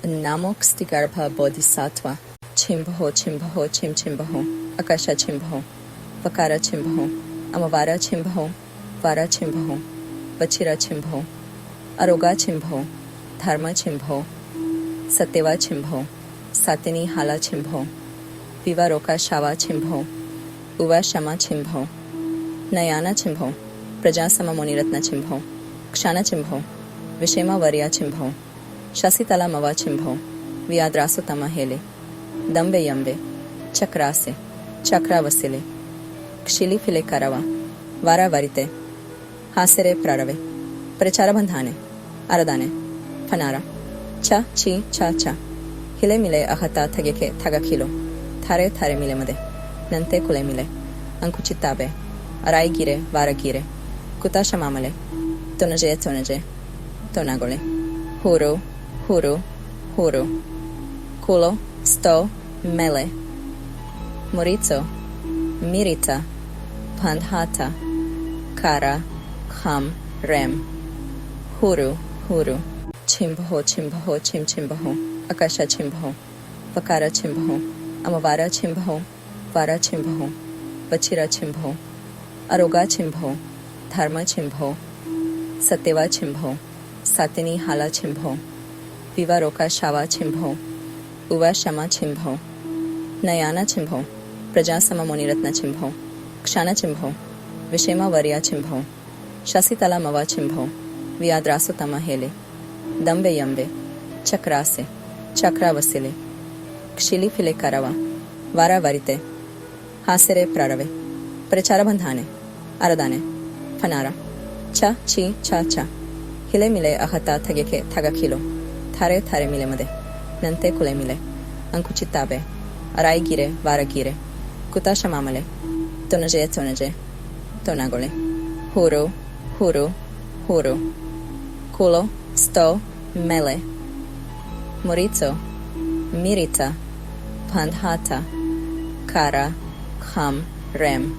Namokstigarbha Bodhisattva, Chimbho, Chimbho, Chim Chimbho, Akasha Chimbho, Vakara Chimbho, Amavara Chimbho, Vara Chimbho, Vachira Chimbho, Aroga Chimbho, Dharma Chimbho, Satyeva Chimbho, Satini Hala Chimbho, Vivaroka Shava Chimbho, Uva Shama Chimbho, Nayana Chimbho, Prajasama Moniratna Chimbho, Kshana Chimbho, Vishema Varya Chimbho, Shasitala Mava Chimbho, Vyadrasutama Hele, Dambe Yambe, Chakrase, Chakra Vasile, Kshili File Karava, Vara Varite, Hasere Prarave, Prechara Bandhane, Aradane, Fanara, Cha Chi Cha Cha, Hile Mile Ahata Thageke Thagakilo, Thare Thare Mile Made, Nante Kule Mile, Ankuchitabe, Arai Gire, Vara Gire, Kutasha Mamale, Tonaje Tonaje, Tonagole, Huru, Huru, Huru, Kulo, Sto, Mele, Morizo, Mirita, Pandhata, Kara, Kham, Rem, Huru, Huru, Chimbho, Chimbho, Chim Chimbho, Akasha Chimbho, Vakara Chimbho, Amavara Chimbho, Vara Chimbho, Vachira Chimbho, Aroga Chimbho, Dharma Chimbho, Satyeva Chimbho, Satini Hala Chimbho, Vivaroka Shava Chimbho, Uva Shama Chimbho, Nayana Chimbho, Prajasama Moniratna Chimbho, Kshana Chimbho, Vishema Varya Chimbho, Shasitala Mava Chimbho, Vyadrasutama Hele, Dambe Yambe, Chakrase, Chakra Vasile, Kshili File Karava, Vara Varite, Hasere Prarave, Prechara Bandhane, Aradane, Fanara, Cha Chi Cha Cha, Hile Mile Ahata Thageke Thagakilo, Thare Thare Mile Made, Nante Kule Mile, Ankuchitabe, Arai Gire, Vara Gire, Kutasha Mamale, Tonaje Tonaje, Tonagole, Huru, Huru, Huru, Kulo, Sto, Mele, Morizo, Mirita, Pandhata, Kara, Kham, Rem,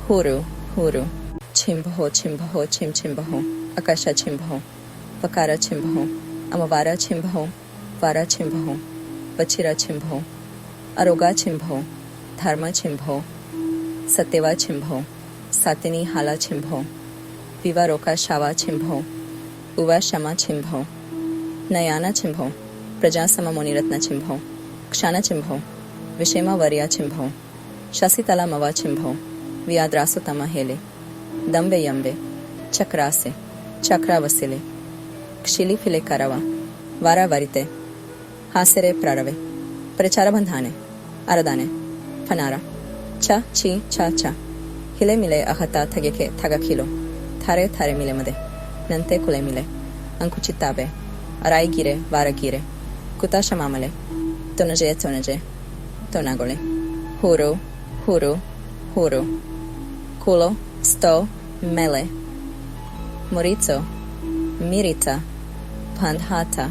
Huru, Huru, Chimbho, Chimbho, Chim Chimbho, Akasha Chimbho, Vakara Chimbho, Amavara Chimbho, Vara Chimbho, Vachira Chimbho, Aroga Chimbho, Dharma Chimbho, Satyeva Chimbho, Satini Hala Chimbho, Vivaroka Shava Chimbho, Uva Shama Chimbho, Nayana Chimbho, Prajasama Moniratna Chimbho, Kshana Chimbho, Vishema Varya Chimbho, Shasitala Mava Chimbho, Vyadrasutama Hele, Dambe Yambe, Chakrase, Chakra Vasile, Kshili File Karava, Vara Varite, Hasere Prarave, Prechara Bandhane, Aradane, Fanara, Cha Chi Cha Cha, Hile Mile Ahata Thageke Thagakilo, Thare Thare Mile Made, Nante Kule Mile, Ankuchitabe, Arai Gire, Vara Gire, Kutasha Mamale, Tonaje Tonaje, Tonagole, Huru, Huru, Huru, Kulo, Sto, Mele, Morizo, Mirita, Pandhata,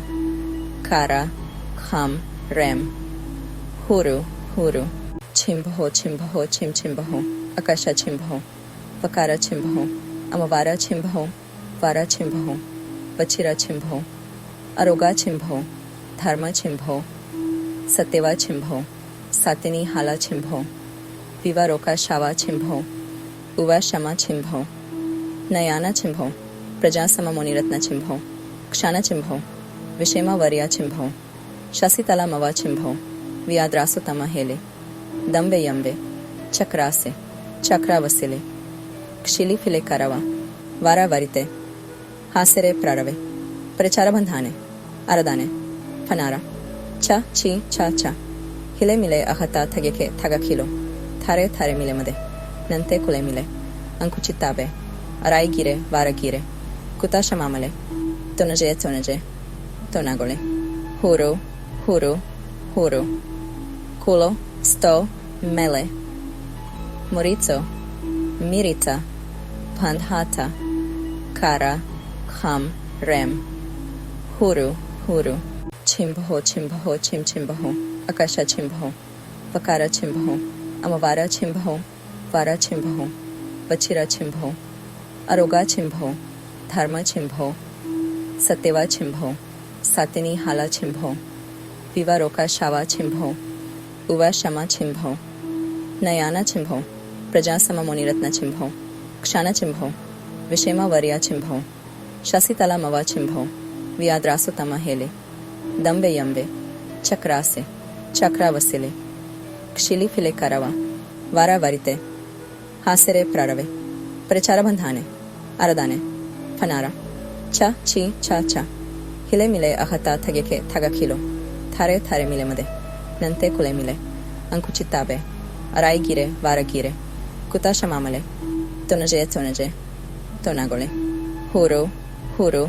Kara, Kham, Rem, Huru, Huru, Chimbho, Chimbho, Chim Chimbho, Akasha Chimbho, Vakara Chimbho, Amavara Chimbho, Vara Chimbho, Vachira Chimbho, Aroga Chimbho, Dharma Chimbho, Satyeva Chimbho, Satini Hala Chimbho, Vivaroka Shava Chimbho, Uva Shama Chimbho, Nayana Chimbho, Prajasama Moniratna Chimbho, Kshana Chimbho, Vishema Varya Chimbho, Shasitala Mava Chimbho, Vyadrasutama Hele, Dambe Yambe, Chakrase, Chakra Vasile, Kshili File Karava, Vara Varite, Hasere Prarave, Prechara Bandhane, Aradane, Fanara, Cha Chi Cha Cha, Hile Mile Ahata Thageke Thagakilo, Thare Thare Mile Made, Nante Kule Mile, Ankuchitabe, Arai Gire, Vara Gire, Kutasha Mamale, Tonaje Tonaje, Tonagole, Huru, Huru, Huru, Kulo, Sto, Mele, Morizo, Mirita, Pandhata, Kara, Kham, Rem, Huru, Huru, Chimbho, Chimbho, Chim Chimbho, Akasha Chimbho, Vakara Chimbho, Amavara Chimbho, Vara Chimbho, Vachira Chimbho, Aroga Chimbho, Dharma Chimbho, Satyeva Chimbho, सातिनी हाला छिंभो विवारोका शावा छिंभो उवा शमा छिंभो नयाना छिंभो प्रजासम मुनिरत्न छिंभो क्षाण छिंभो विषेमा वर्या छिंभो शशितला मवा छिंभो वियाद्रासुतम हेले दंबे यंबे चक्रासे चक्रावसिले क्षिली फिले करवा वारावरिते हासेरे प्रारवे प्रचारबंधाने अरदाने फनारा चा ची चा चा हिले मिले अहता थगेके थगखिलो थारे थारे मिले मदे नंते कुले मिले अंकुचिताबे अराई गिरे वारगिरे कुताशमामले तोनजे तोनागोले हूरो हूरो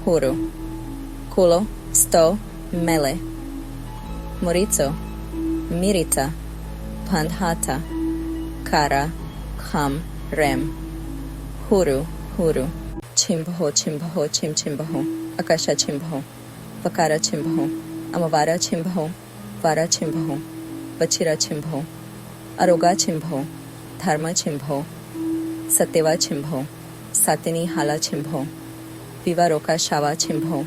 huru, culo, sto, mele, morizo, mirita, pandhata, kara, kham, rem, huru, huru, chimbaho, chimbaho, chimbaho, akasha chimbaho, vakara chimbaho, amavara chimbaho, vara chimbaho, vachira chimbaho, aroga chimbaho, dharma chimbaho, satyava chimbaho, satini hala chimbaho, विवारोका शावा छिंभो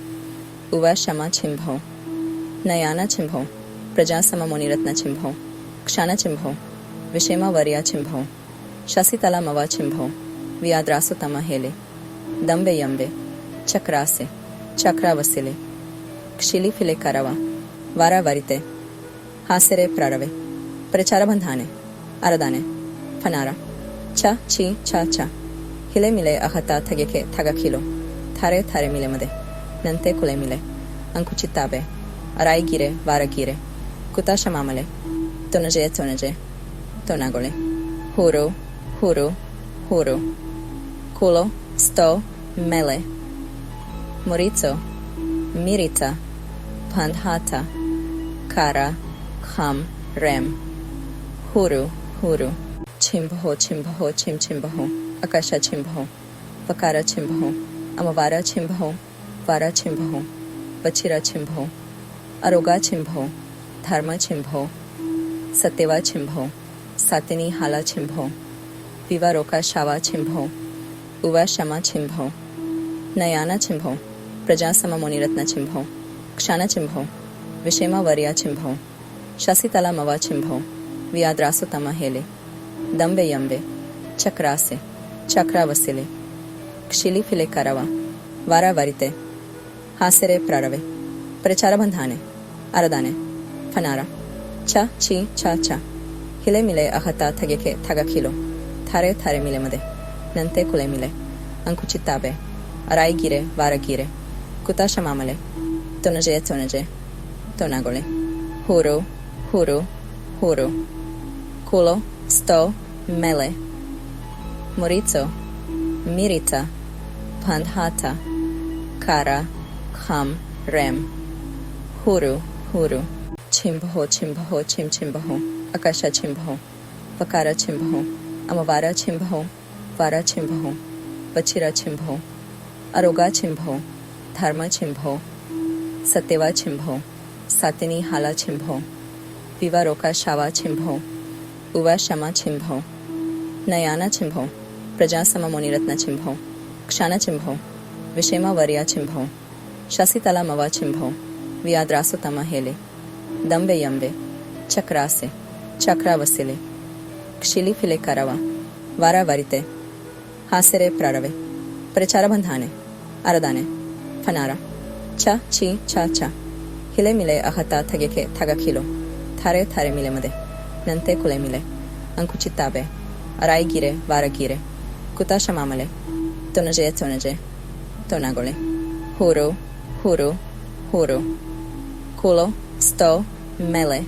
उवा शमा छिंभो नयाना छिंभो प्रजासम मुनिरत्न छिंभो क्षाण छिंभो विषेमा वर्या छिंभो शशितला मवा छिंभो वियाद्रासुतम हेले दंबे यंबे चक्रासे चक्रावसिले क्षिली फिले करवा वारावरिते हासेरे प्रारवे प्रचारबंधाने अरदाने फनारा चा ची चा चा हिले मिले अहता थगेके थगखिलो थारे थारे मिले मदे नंते कुले मिले अंकुचिताबे अराई गिरे वारगिरे कुताशमामले तोनजे तोनागोले huru huru huru culo sto mele morizo mirita pandhata kara kham rem huru huru chimbaho chimbaho chimbaho akasha chimbaho vakara chimbaho amavara chimbaho vara chimbaho vachira chimbaho aroga chimbaho dharma chimbaho satyava chimbaho satini hala chimbaho vivaroka shava chimbaho uva shama chimbaho nayana chimbaho prajasama muniratna chimbaho क्षाण chimbaho विषेमा वर्या chimbaho शशितला मवा chimbaho वियाद्रासुतम हेले दंबे यंबे चक्रासे चक्रावसिले क्षिली फिले करवा वारावरिते हासेरे प्रारवे प्रचारबंधाने अरदाने फनारा चा ची चा चा हिले मिले अहता थगेके थगखिलो थारे थारे मिले मदे नंते कुले मिले अंकुचिताबे अराई गिरे वारगिरे कुताशमामले तोनजे तोनागोले huru huru huru culo sto mele morizo mirita pandhata kara kham rem huru huru chimbaho chimbaho chimbaho akasha chimbaho vakara chimbaho amavara chimbaho vara chimbaho vachira chimbaho aroga chimbaho dharma chimbaho satyava chimbaho satini hala chimbaho vivaroka shava chimbaho uva shama chimbaho nayana chimbaho प्रजासम Munirathna छिंभो क्षाण छिंभो विषेमा वर्या छिंभो शशितला मवा छिंभो वियाद्रासुतम हेले दंबे यंबे चक्रासे चक्रावसिले क्षिली फिले करवा वारावरिते हासेरे प्रारवे प्रचारबंधाने अरदाने फनारा चा ची चा चा हिले मिले अहता थगेके थगखिलो थारे थारे मिले मदे नंते कुले मिले अंकुचिताबे अराई गिरे वारगिरे कुताशमामले तोनजे तोनागोले huru huru huru culo sto mele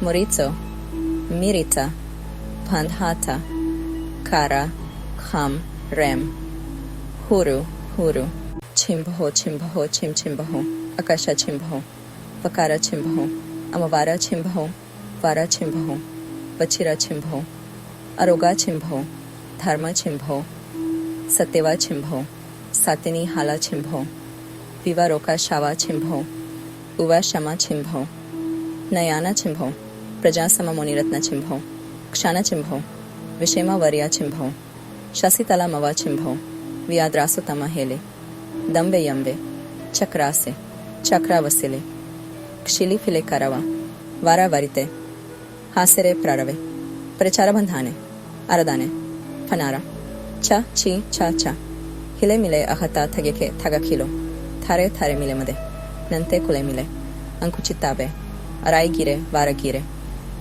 morizo mirita pandhata kara kham rem huru huru chimbaho chimbaho chimbaho akasha chimbaho vakara chimbaho amavara chimbaho vara chimbaho vachira chimbaho aroga chimbaho dharma chimbaho satyava chimbaho satini hala chimbaho vivaroka shava chimbaho uva shama chimbaho nayana chimbaho prajasama muniratna chimbaho क्षाण chimbaho विषेमा वर्या chimbaho शशितला मवा chimbaho वियाद्रासुतम हेले दंबे यंबे चक्रासे ಚಕ್ರ ವಸಿಲೆ ಕ್ಷಿಲಿ phile ಕರವ ವಾರ ವರಿತೆ ಹಾಸೆರೆ ಪ್ರಾರವೆ ಪ್ರಚಾರ ಬಂಧಾನೆ ಅರದಾನೆ ಫನಾರ ಚ ಚಿ ಚ ಚ ಹಿಲೆ ಮಿಲೆ ಅಹತ ಥಗೆಕೆ ಥಗಖಿಲೋ ಥಾರೆ ಥಾರೆ ಮಿಲೆ ಮದೆ ನಂತೆ ಕುಲೆ ಮಿಲೆ ಅಂಕುಚಿತ್ತಾಬೆ ಅರಾಯಿ ಗಿರೆ ವಾರ ಗಿರೆ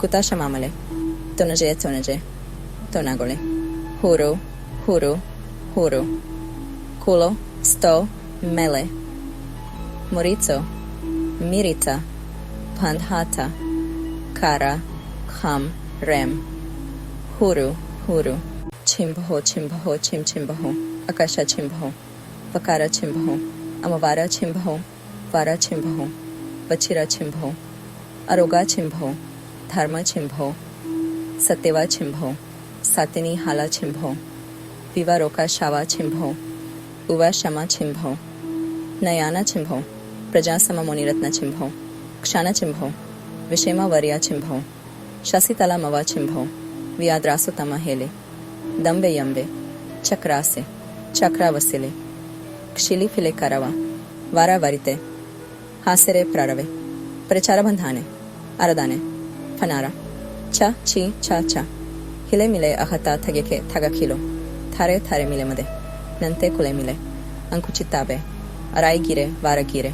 ಕುತಾಶ Mamale ತೊನಜೆ ತೊನಗೊಳೆ ಹೂರೋ ಹೂರೋ ಹೂರೋ ಕುಲೋ sto mele morizo mirita pandhata kara kham rem huru chimbho chimho akasha chimbho vakara chimbho amavara chimbho vara chimbho vachira chimbho aroga chimbho dharma chimbho satyava chimbho satini hala chimbho vivaroka shava chimbho उवा शमा चिंभो नयाना चिंभो प्रजासमा मुनिरत्न चिंभो क्षाना चिंभो विषेमा वर्या चिंभो शशितला मवा चिंभो व्याद्रासु तमा हेले दंबे यंबे चक्रासे चक्रा वसिले क्षिली फिले करवा वारा वरिते हासेरे प्रारवे प्रचार बंधाने अरदाने फनारा च ची च च हिले मिले अहता थगेके थगखिलो थारे थारे मिले मदे ನಂತೆ ಕುಲೆ ಮಿಲೆ ಅಂಕುಚಿತ್ತಾಬೆ ಅರಾಯಿ ಗಿರೆ ವಾರ ಗಿರೆ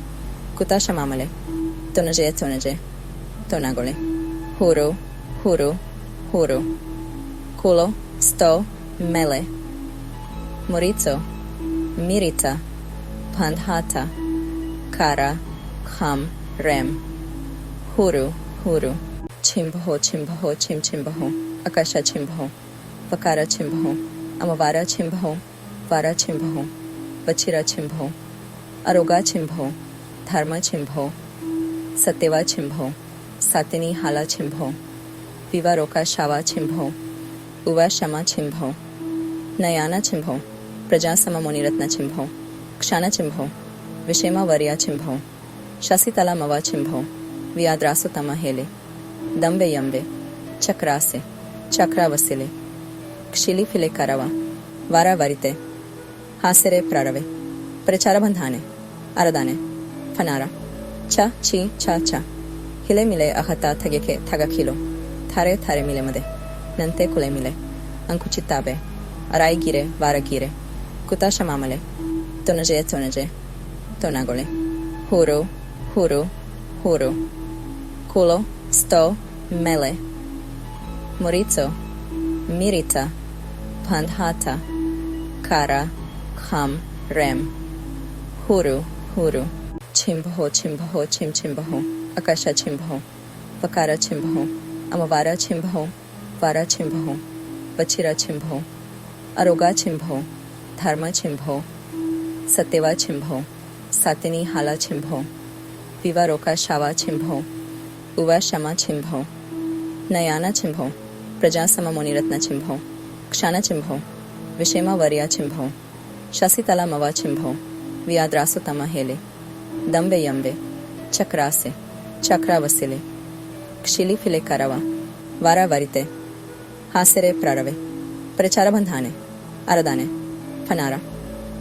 ಕುತಾಶ Mamale ತೊನಜೆ ತೊನಗೊಳೆ ಹೂರೋ ಕುಲೋ sto mele morizo mirita pandhata kara kham rem huru chimbho chimho akasha chimbho vakara chimbho amavara chimbho वारा चिंभो वचिरा चिंभो अरोगा चिंभो धर्म चिंभो सत्यवा चिंभो सातिनी हाला चिंभो विवारोका शावा चिंभो उवा शमा चिंभो नयाना चिंभो प्रजासमा मुनिरत्न चिंभो क्षाना चिंभो विषेमा वर्या चिंभो शशितला मवा चिंभो व्याद्रासु तमा हेले दंबे यंबे चक्रासे चक्रा वसिले क्षिली फिले करवा वारा वरिते ಹಾಸೆರೆ ಪ್ರಾರವೆ ಪ್ರಚಾರ ಬಂಧಾನೆ ಅರದಾನೆ ಫನಾರ ಚ ಚಿ ಚ ಚ ಹಿಲೆ ಮಿಲೆ ಅಹತ ಥಗೆಕೆ ಥಗಖಿಲೋ ಥಾರೆ ಥಾರೆ ಮಿಲೆ ಮದೆ ನಂತೆ ಕುಲೆ ಮಿಲೆ ಅಂಕುಚಿತ್ತಾಬೆ ಅರಾಯಿ ಗಿರೆ ವಾರ ಗಿರೆ ಕುತಾಶ Mamale ತೊನಜೆ ತೊನಗೊಳೆ ಹೂರೋ ಕುಲೋ sto mele morizo mirita pandhata kara kham rem huru chimbho chimho akasha chimbho vakara chimbho amavara chimbho vara chimbho vachira chimbho aroga chimbho dharma chimbho satyava chimbho satini hala chimbho vivaroka shava chimbho uva shama chimbho nayana chimbho प्रजासमा Munirathna चिंभो क्षाना चिंभो विषेमा वर्या चिंभो शशितला मवा चिंभो व्याद्रासु तमा हेले दंबे यंबे चक्रासे चक्रा वसिले क्षिली फिले करवा वारा वरिते हासेरे प्रारवे प्रचार बंधाने अरदाने फनारा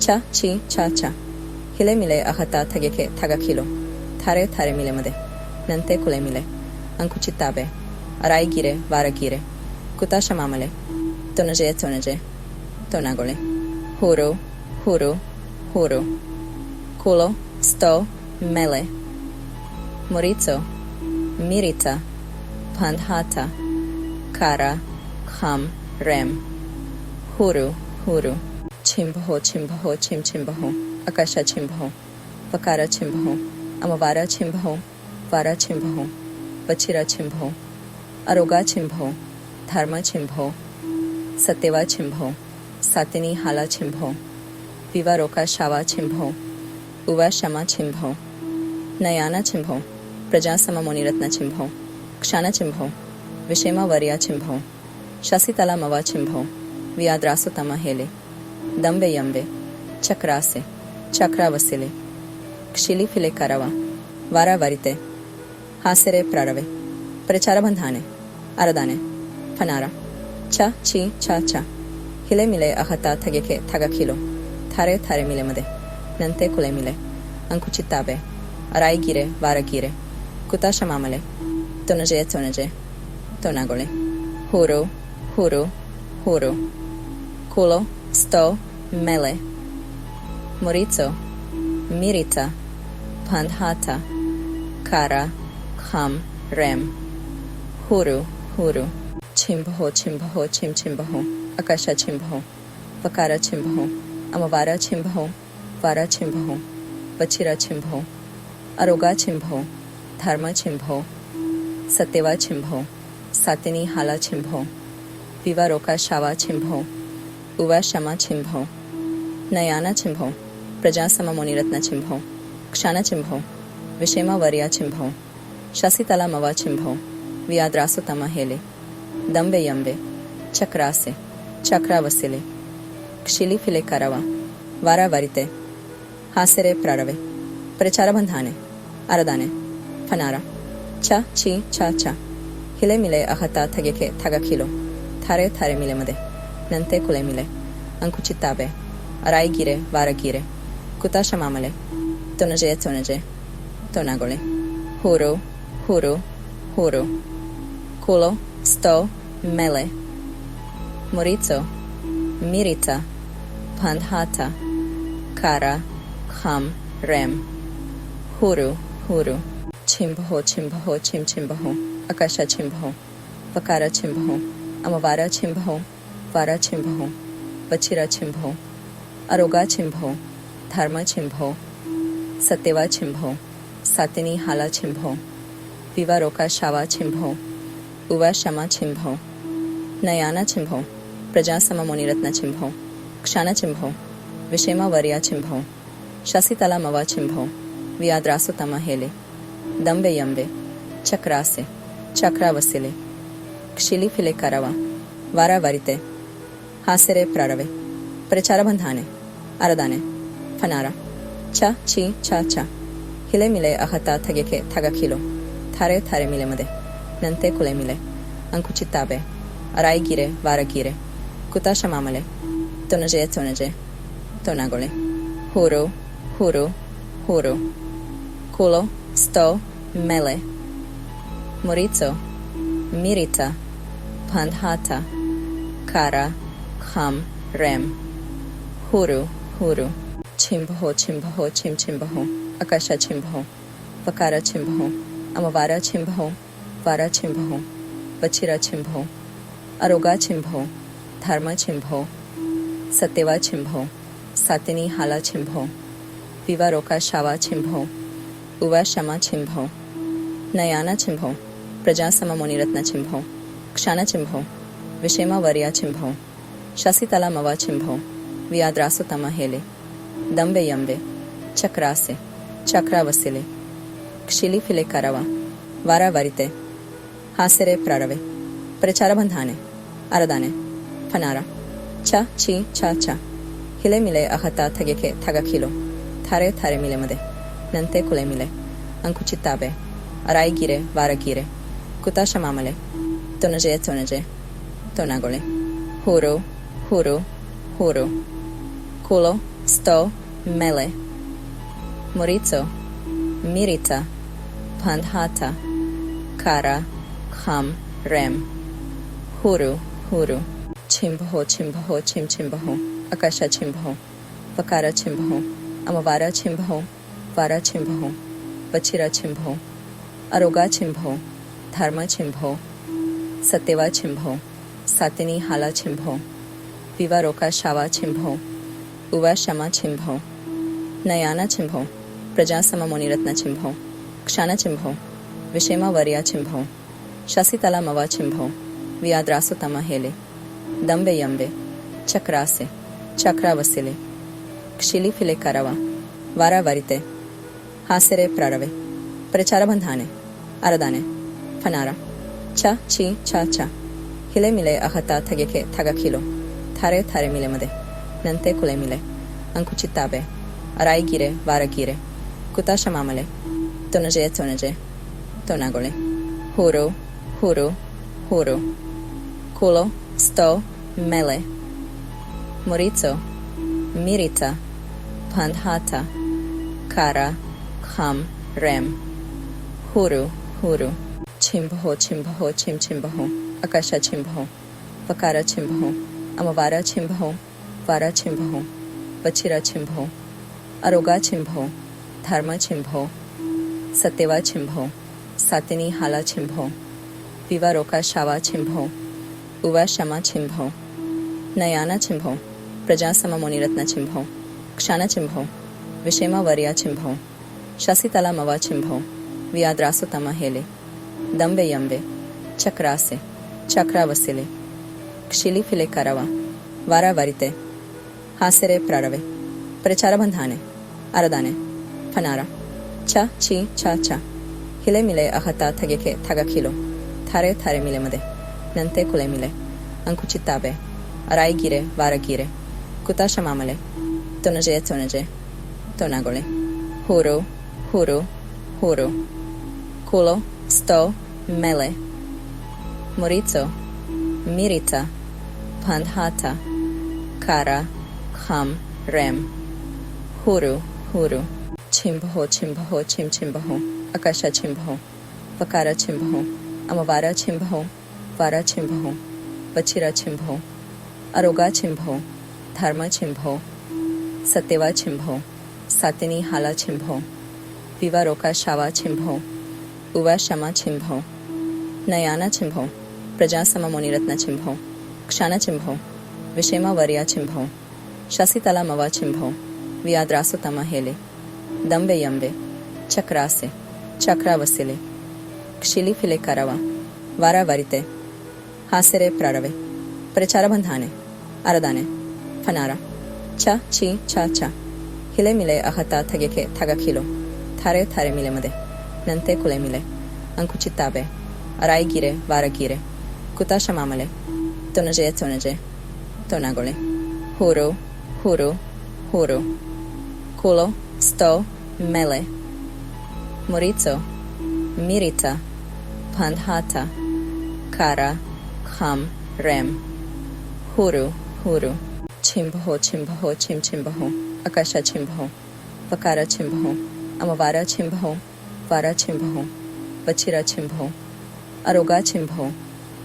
च ची च च हिले मिले अहता थगेके थगखिलो थारे थारे मिले मदे ನಂತೆ ಕುಲೆ ಮಿಲೆ ಅಂಕುಚಿತ್ತಾಬೆ ಅರಾಯಿ ಗಿರೆ ವಾರ ಗಿರೆ ಕುತಾಶ Mamale ತೊನಜೆ ತೊನಗೊಳೆ ಹೂರೋ ಕುಲೋ sto mele morizo mirita pandhata kara kham rem huru chimbho chimho akasha chimbho vakara chimbho amavara chimbho vara chimbho vachira chimbho aroga chimbho dharma chimbho satyava chimbho satini hala chimbho vivaroka shava chimbho uva shama chimbho nayana chimbho प्रजासमा Munirathna चिंभो क्षाना चिंभो विषेमा वर्या चिंभो शशितला मवा चिंभो व्याद्रासु तमा हेले दंबे यंबे चक्रासे चक्रा वसिले क्षिली फिले करवा वारा वरिते हासेरे प्रारवे प्रचार बंधाने अरदाने फनारा च ची च च हिले मिले अहता थगेके थगखिलो थारे थारे मिले मदे ನಂತೆ ಕುಲೆ ಮಿಲೆ ಅಂಕುಚಿತ್ತಾಬೆ Araigire, varagire. Kutashamamale. Tonaje, tonaje. Tonagole. Huru, huru, huru. Kulo, sto, mele. Morizo, mirita. Pandhata. Kara, kham, rem. Huru, huru. Chimbaho, chimbaho, chimbaho. Akasha chimbaho. Vakara chimbaho. Amavara chimbaho. Vara chimbaho. Vachira chimbaho. Aroga chimbaho. Dharma chimbaho. Satyeva chimbaho. Satini hala chimbaho. Vivaroka shava chimbaho. Uva shama chimbaho. Nayana chimbaho. Prajasama moniratna chimbaho. Kshana chimbaho. Vishema varya chimbaho. Shasitala mava chimbaho. Vyadrasutama hele. Dambe yambe. Chakrase. Chakravasile. Kshili file karava. Vara varite. Hasere prarave. Prachara bandhane. Aradane. Fanara. Cha, chi, cha, cha. Hile mile ahata thageke thagakilo. Thare thare mile made. Nante kule mile. Ankuchitabe. Araigire, varagire. Kutashamamale. Tonaje, tonaje. Tonagole. Huru, huru, huru. Kulo, sto, mele. Morizo, mirita. Pandhata. Kara, kham, rem. Huru, huru. Chimbaho, chimbaho, chimbaho. Akasha chimbaho. Vakara chimbaho. Amavara chimbaho. Vara chimbaho. Vachira chimbaho. Aroga chimbaho. Dharma chimbaho. Satyeva chimbaho. Satini hala chimbaho. Vivaroka shava chimbaho. Uva shama chimbaho. Nayana chimbaho. Prajasama moniratna chimbaho. Kshana chimbaho. Vishema varya chimbaho. Shasitala mava chimbaho. Vyadrasutama hele. Dambe yambe. Chakrase. Chakravasile. Kshili file karava. Vara varite. Hasere prarave. Prachara bandhane. Aradane. Fanara. Cha, chi, cha, cha. Hile mile ahata thageke thagakilo. Thare thare mile made. Nante kule mile. Ankuchitabe. Araigire, varagire. Kutashamamale. Tonaje, tonaje. Tonagole. Huru, huru, huru. Kulo, sto, mele. Morizo, mirita. Pandhata. Kara, kham, rem. Huru, huru. Chimbaho, chimbaho, chimbaho. Akasha chimbaho. Vakara chimbaho. Amavara chimbaho. Vara chimbaho. Vachira chimbaho. Aroga chimbaho. Dharma chimbaho. Satyeva chimbaho. Satini hala chimbaho. Vivaroka shava chimbaho. Uva shama chimbaho. Nayana chimbaho. Prajasama moniratna chimbaho. Kshana chimbaho. Vishema varya chimbaho. Shasitala mava chimbaho. Vyadrasutama hele. Dambe yambe. Chakrase. Chakravasile. Kshili file karava. Vara varite. Hasere prarave. Prachara bandhane. Aradane. Fanara. Cha, chi, cha, cha. Hile mile ahata thageke thagakilo. Thare thare mile made. Nante kule mile. Ankuchitabe. Araigire, varagire. Kutashamamale. Tonaje, tonaje. Tonagole. Huru, huru, huru. Kulo, sto, mele. Morizo, mirita. Pandhata. Kara, kham, rem. Huru, huru. Chimbaho, chimbaho, chimbaho. Akasha chimbaho. Vakara chimbaho. Amavara chimbaho. Vara chimbaho. Vachira chimbaho. Aroga chimbaho. Dharma chimbaho. Satyeva chimbaho. Satini hala chimbaho. Vivaroka shava chimbaho. Uva shama chimbaho. Nayana chimbaho. Prajasama moniratna chimbaho. Kshana chimbaho. Vishema varya chimbaho. Shasitala mava chimbaho. Vyadrasutama hele. Dambe yambe. Chakrase. Chakravasile. Kshili file karava. Vara varite. Hasere prarave. Prachara bandhane. Aradane. Fanara. Cha, chi, cha, cha. Hile mile ahata thageke thagakilo. Thare thare mile made. Nante kule mile. Ankuchitabe. Araigire, varagire. Kutashamamale. Tonaje, tonaje. Tonagole. Huru, huru, huru. Kulo, sto, mele. Morizo, mirita. Pandhata. Kara, kham, रॅम हुरू हुरू छिंभहो छिंभहो छिम छिंभहो आकाशा छिंभहो पकारा छिंभहो अमवारा छिंभहो वारा छिंभहो वचिरा छिंभहो अरोगा छिंभहो धर्म छिंभहो सत्यवा छिंभहो सातिनी हाला छिंभहो विवारोका शावा छिंभहो उवा शमा छिंभहो नयाना छिंभो प्रजासम मुनिरत्न छिंभो क्षाण छिंभो विषेमा वर्या छिंभो शशितला मवा छिंभो व्याद्रासु तम हेले दंबे यंबे चक्रासे चक्रावसिले क्षिली फिले करवा वारा वरिते हासेरे प्रारवे प्रचार बंधाने अरदाने फनारा च ची चा चा हिले मिले अहता थगेके थगखिलो थारे थारे मिले मदे नंते कुले मिले अंकुचिताबे अराईगिरे वारगिरे कुताಶ Mamale ತೊನಜೆ ತೊನಜೆ ತೊನಗೊಳೆ ಹೂರು ಹೂರು ಹೂರು ಕುಲೋ sto mele morito mirita pandhata kara kham rem huru huru छिंभहो छिंभहो छिम छिंभहो आकाशा छिंभहो पकारा छिंभहो अमवारा छिंभहो वारा छिंभहो वचिरा छिंभहो अरोगा छिंभो धर्म छिंभो सत्यवा छिंभो सातिनी हाला छिंभो विवारोका शावा छिंभो उवा शमा छिंभो नयाना छिंभो प्रजासम मुनिरत्न छिंभो क्षाण छिंभो विषेमा वर्या छिंभो शशितला मवा छिंभो व्याद्रासु तम हेले दंबे यंबे चक्रासे चक्रावसिले क्षिली फिले करवा वारा वरिते हासेरे प्रारवे प्रचार बंधाने अरदाने फनारा च ची चा चा हिले मिले अहता थगेके थगखिलो थारे थारे मिले मदे नंते कुले मिले अंकुचिताबे अराईगिरे वारगिरे कुताಶ Mamale ತೊನಜೆ ತೊನಜೆ ತೊನಗೊಳೆ ಹೂರು ಹೂರು ಹೂರು ಕುಲೋ sto mele morito mirita pandhata kara kham rem huru huru छिंभहो छिंभहो छिम छिंभहो आकाशा छिंभहो पकारा छिंभहो अमवारा छिंभहो वारा छिंभहो वचिरा छिंभहो अरोगा छिंभहो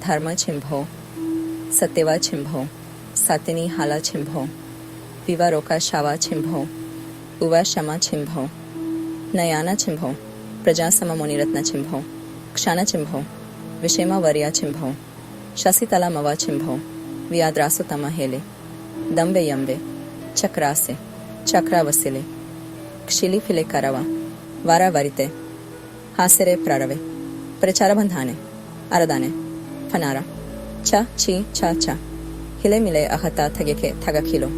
धर्म छिंभहो सत्यवा छिंभहो सातिनी हाला छिंभहो विवारोका शावा छिंभहो उवा शमा छिंभहो नयाना छिंभो प्रजासम मुनिरत्न छिंभो क्षाण छिंभो विषेमा वर्या छिंभो शशितला मवा छिंभो व्याद्रासु तम हेले दंबे यंबे चक्रासे चक्रावसिले क्षिली फिले करवा वारा वरिते हासेरे प्रारवे प्रचार बंधाने अरदाने फनारा च ची चा चा हिले मिले अहता थगेके थगखिलो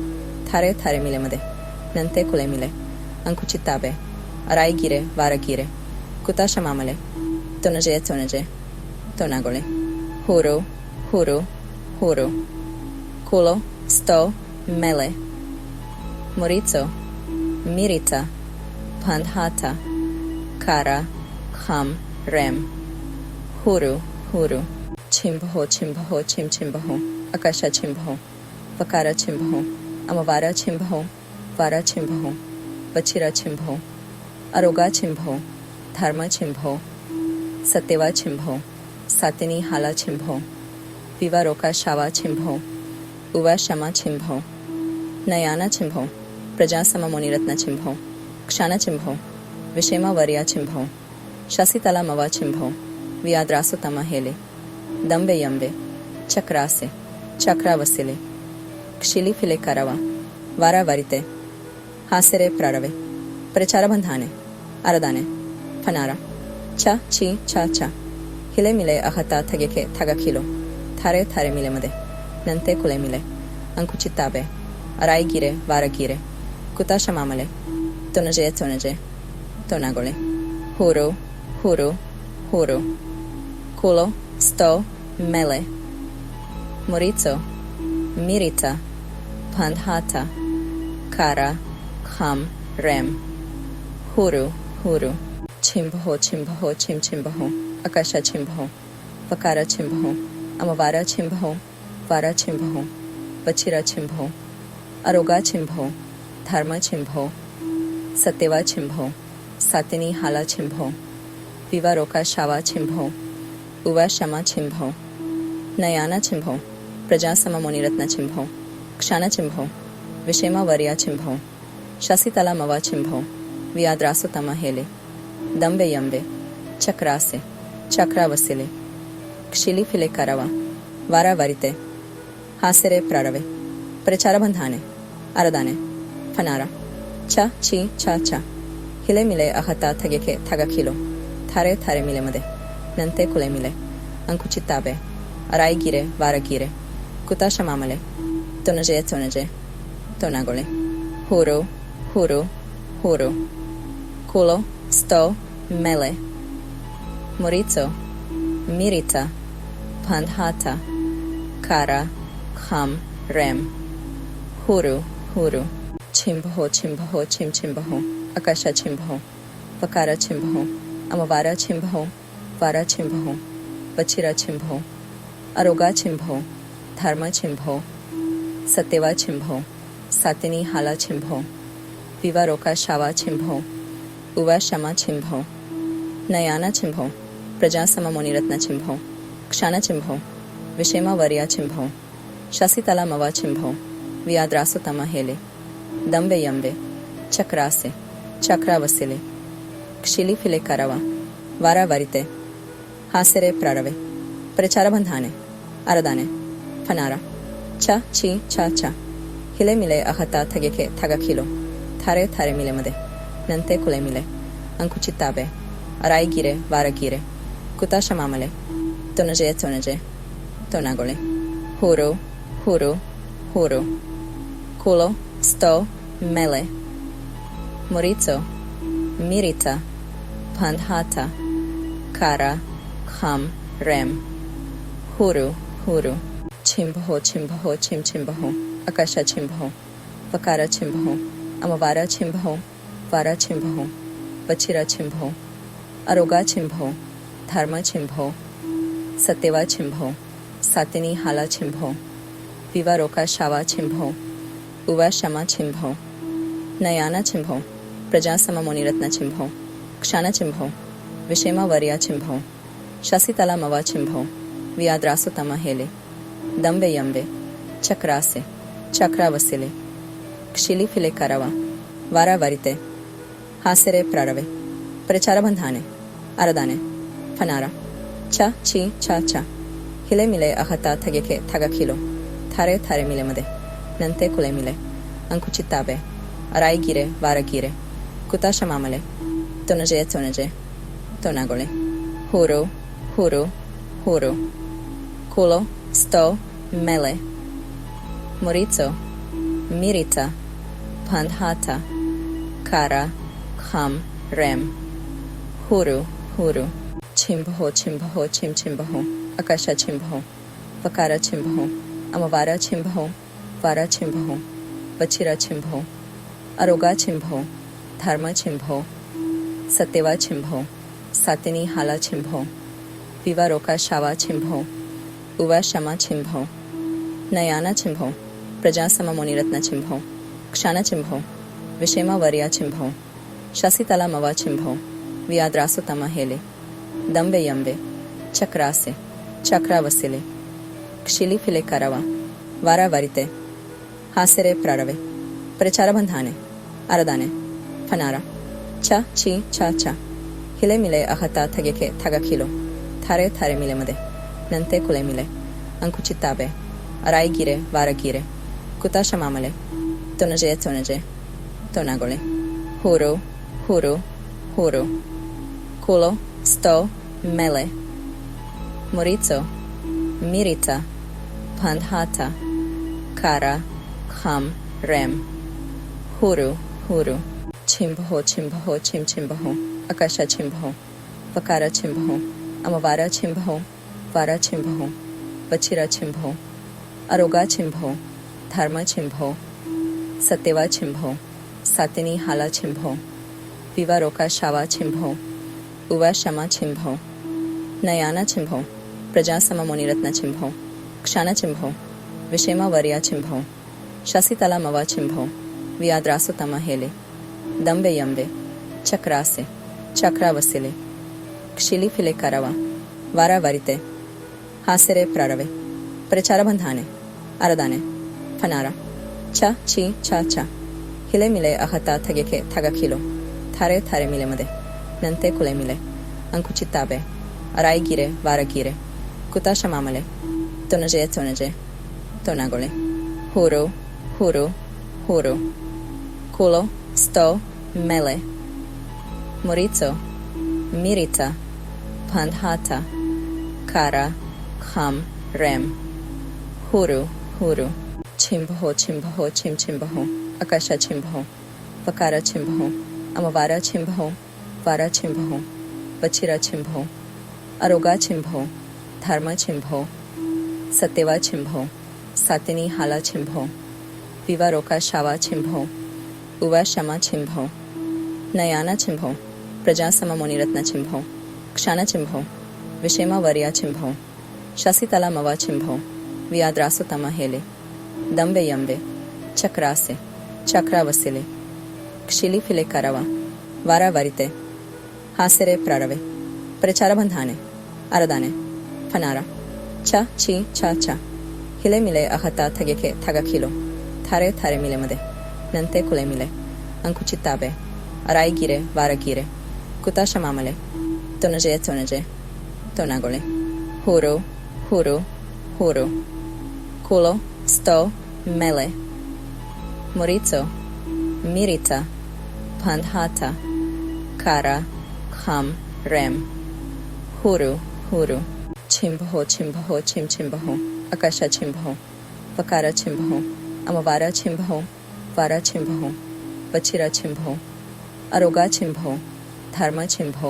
थारे थारे मिले मदे नंते कुले मिले अंकुचिताबे अराईगिरे वारगिरे कुताಶ Mamale ತೊನಜೆ ತೊನಜೆ ತೊನಗೊಳೆ ಹೂರು ಹೂರು ಹೂರು ಕುಲೋ sto mele morito mirita pandhata kara kham rem huru huru छिंभहो छिंभहो छिम छिंभहो आकाशा छिंभहो पकारा छिंभहो अमवारा छिंभहो वारा छिंभहो वचिरा छिंभहो अरोगा छिंभहो धर्म छिंभहो सत्यवा छिंभहो सातिनी हाला छिंभहो विवारोका शावा छिंभहो उवा शमा छिंभो नयाना छिंभो प्रजासम मुनिरत्न छिंभो क्षाण छिंभो विषेमा वर्या छिंभो शशितला मवा छिंभो व्याद्रासु तम हेले दंबे यंबे चक्रासे चक्रावसिले क्षिली फिले करवा वारा वरिते हासेरे प्रारवे प्रचार बंधाने अरदाने फनारा च ची चा चा हिले मिले अहता थगेके थगखिलो थारे थारे मिले मदे नंते कुले मिले अंकुचिताबे अराईगिरे वारगिरे कुताಶ Mamale ತೊನಜೆ ತೊನಜೆ ತೊನಗೊಳೆ ಹೂರು ಹೂರು huru kulo sto mele morito mirita pandhata kara kham rem huru huru छिंभहो छिंभहो छिम छिंभहो आकाशा छिंभहो पकारा छिंभहो अमवारा छिंभहो वारा छिंभहो वचिरा छिंभहो अरोगा छिंभहो धर्म छिंभहो सत्यवा छिंभहो सातिनी हाला छिंभो विवारोका शावा छिंभो उवा शमा छिंभो नयाना छिंभो प्रजासम मुनिरत्न छिंभो क्षाण छिंभो विषेमा वर्या छिंभो शशितला मवा छिंभो वियाद्रासुतम हेले दंबे यंबे चक्रासे चक्रावसिले क्षिली फिले करवा वारावरिते हासेरे प्रारवे प्रचारबंधाने अरदाने फनारा चा ची चा चा हिले मिले अहता थगेके थगखिलो थारे थारे मिले मदे नंते कुले मिले अंकुचिताबे अराई गिरे वारगिरे कुताशमामले तोनजे तोनागोले हूरो हूरो huru, culo, sto, mele, morizo, mirita, pandhata, kara, kham, rem, huru, huru, chimbaho, chimbaho, chimbaho, akasha chimbaho, vakara chimbaho, amavara chimbaho, vara chimbaho, vachira chimbaho, aroga chimbaho, dharma chimbaho, satyava chimbaho, satini hala chimbaho, विवारोका शावा छिंभो उवा शमा छिंभो नयाना छिंभो प्रजासम मुनिरत्न छिंभो क्षाण छिंभो विषेमा वर्या छिंभो शशितला मवा छिंभो वियाद्रासुतम हेले दंबे यंबे चक्रासे चक्रावसिले क्षिली फिले करवा वारावरिते हासेरे प्रारवे प्रचारबंधाने अरदाने फनारा चा ची चा चा हिले मिले अहता थगेके थगखिलो थारे थारे मिले मदे नंते कुले मिले अंकुचिताबे अराई गिरे वारगिरे कुताशमामले तोनजे तोनागोले huru huru huru culo sto mele morizo mirita pandhata kara kham rem huru huru chimbaho chimbaho chimbaho akasha chimbaho vakara chimbaho amavara chimbaho vara chimbaho vachira chimbaho aroga chimbaho dharma chimbaho satyava chimbaho satini hala chimbaho vivaroka shava chimbaho uva shama chimbaho nayana chimbaho prajasama muनिरत्न chimbaho क्षाण chimbaho विषेमा वर्या chimbaho शशितला मवा chimbaho वियाद्रासुतम हेले दंबे यंबे चक्रासे चक्रावसिले क्षिली फिले करवा वारावरिते हासेरे प्रारवे प्रचारबंधाने अरदाने फनारा चा ची चा चा हिले मिले अहता थगेके थगखिलो थारे थारे मिले मदे नंते कुले मिले अंकुचिताबे अराई गिरे वारगिरे कुताशमामले तोनजे तोनागोले huru huru huru culo sto mele morizo mirita pandhata kara kham rem huru huru chimbaho chimbaho chimbaho akasha chimbaho vakara chimbaho amavara chimbaho vara chimbaho vachira chimbaho aroga chimbaho dharma chimbaho satyava chimbaho satini hala chimbaho vivaroka shava chimbaho uva shama chimbaho nayana chimbaho प्रजासम Munirathna छिंभो क्षाण छिंभो विषेमा वर्या छिंभो शशितला मवा छिंभो वियाद्रासुतम हेले दंबे यंबे चक्रासे चक्रावसिले क्षिली फिले करवा वारावरिते हासेरे प्रारवे प्रचारबंधाने अरदाने फनारा चा ची चा चा हिले मिले अहता थगेके थगखिलो थारे थारे मिले मदे नंते कुले मिले अंकुचिताबे अराई गिरे वारगिरे कुताशमामले तोनजे तोनागोले huru huru huru culo sto mele morizo mirita pandhata kara kham rem huru huru chimbaho chimbaho chimbaho akasha chimbaho vakara chimbaho amavara chimbaho vara chimbaho vachira chimbaho aroga chimbaho dharma chimbaho satyava chimbaho satini hala chimbaho vivaroka shava chimbaho uva shama chimbaho nayana chimbaho prajasama muनिरत्न chimbaho क्षाण chimbaho विषेमा वर्या chimbaho शशितला मवा chimbaho वियाद्रासुतम हेले Dambe यंबे ಚಕ್ರಾಸೆ ಚಕ್ರಾವಸಿಲೆ ಕ್ಷಿಲಿ phile ಕರವ ವಾರಾವಾರಿತೆ ಹಾಸೆರೆ ಪ್ರಾರವೆ ಪ್ರಚಾರ ಬಂಧಾನೆ ಅರದಾನೆ ಫನಾರ ಚ ಚಿ ಚ ಚ ಹಿಲೆ ಮಿಲೆ ಅಹತ ಥಗೆಕೆ ಥಗಖಿಲೋ ಥಾರೆ ಥಾರೆ ಮಿಲೆ ಮದೆ ನಂತೆ ಕುಲೆ ಮಿಲೆ ಅಂಕುಚಿತ್ತಾಬೆ ಅರಾಯಿಗಿರೆ ವಾರಗಿರೆ ಕುತಾಶ Mamale ತೊನಜೆ ತೊನಗೊಳೆ ಹೂರೋ ಹೂರೋ ಹೂರೋ ಕುಲೋ sto mele morizo mirita pandhata kara kham rem huru chimbho chim chimbho akasha chimbho vakara chimbho amavara chimbho vara chimbho vachira chimbho aroga chimbho dharma chimbho satyava chimbho satini hala chimbho vivaroka shava chimbho उवा शमा चिंभो नयाना चिंभो प्रजासमा मुनिरत्न चिंभो क्षाना चिंभो विषेमा वर्या चिंभो शशितला मवा चिंभो व्याद्रासु तमा हेले दंबे यंबे चक्रासे चक्रावसिले क्षिली फिले करवा वारावारिते हासेरे प्रारवे प्रचार बंधाने अरदाने फनारा च ची च च हिले मिले अहता थगेके थगखिलो थारे थारे मिले मदे ನಂತೆ ಕುಲೆ ಮಿಲೆ ಅಂಕುಚಿತ್ತಾಬೆ ಅರಾಯಿಗಿರೆ ವಾರಗಿರೆ ಕುತಾಶ Mamale ತೊನಜೆ ತೊನಗೊಳೆ ಹೂರೋ ಕುಲೋ sto mele morizo mirita pandhata kara kham rem huru chimbho chim chimbho akasha chimbho vakara chimbho amavara chimbho वारा चिंभो वचिरा चिंभो अरोगा चिंभो धर्म चिंभो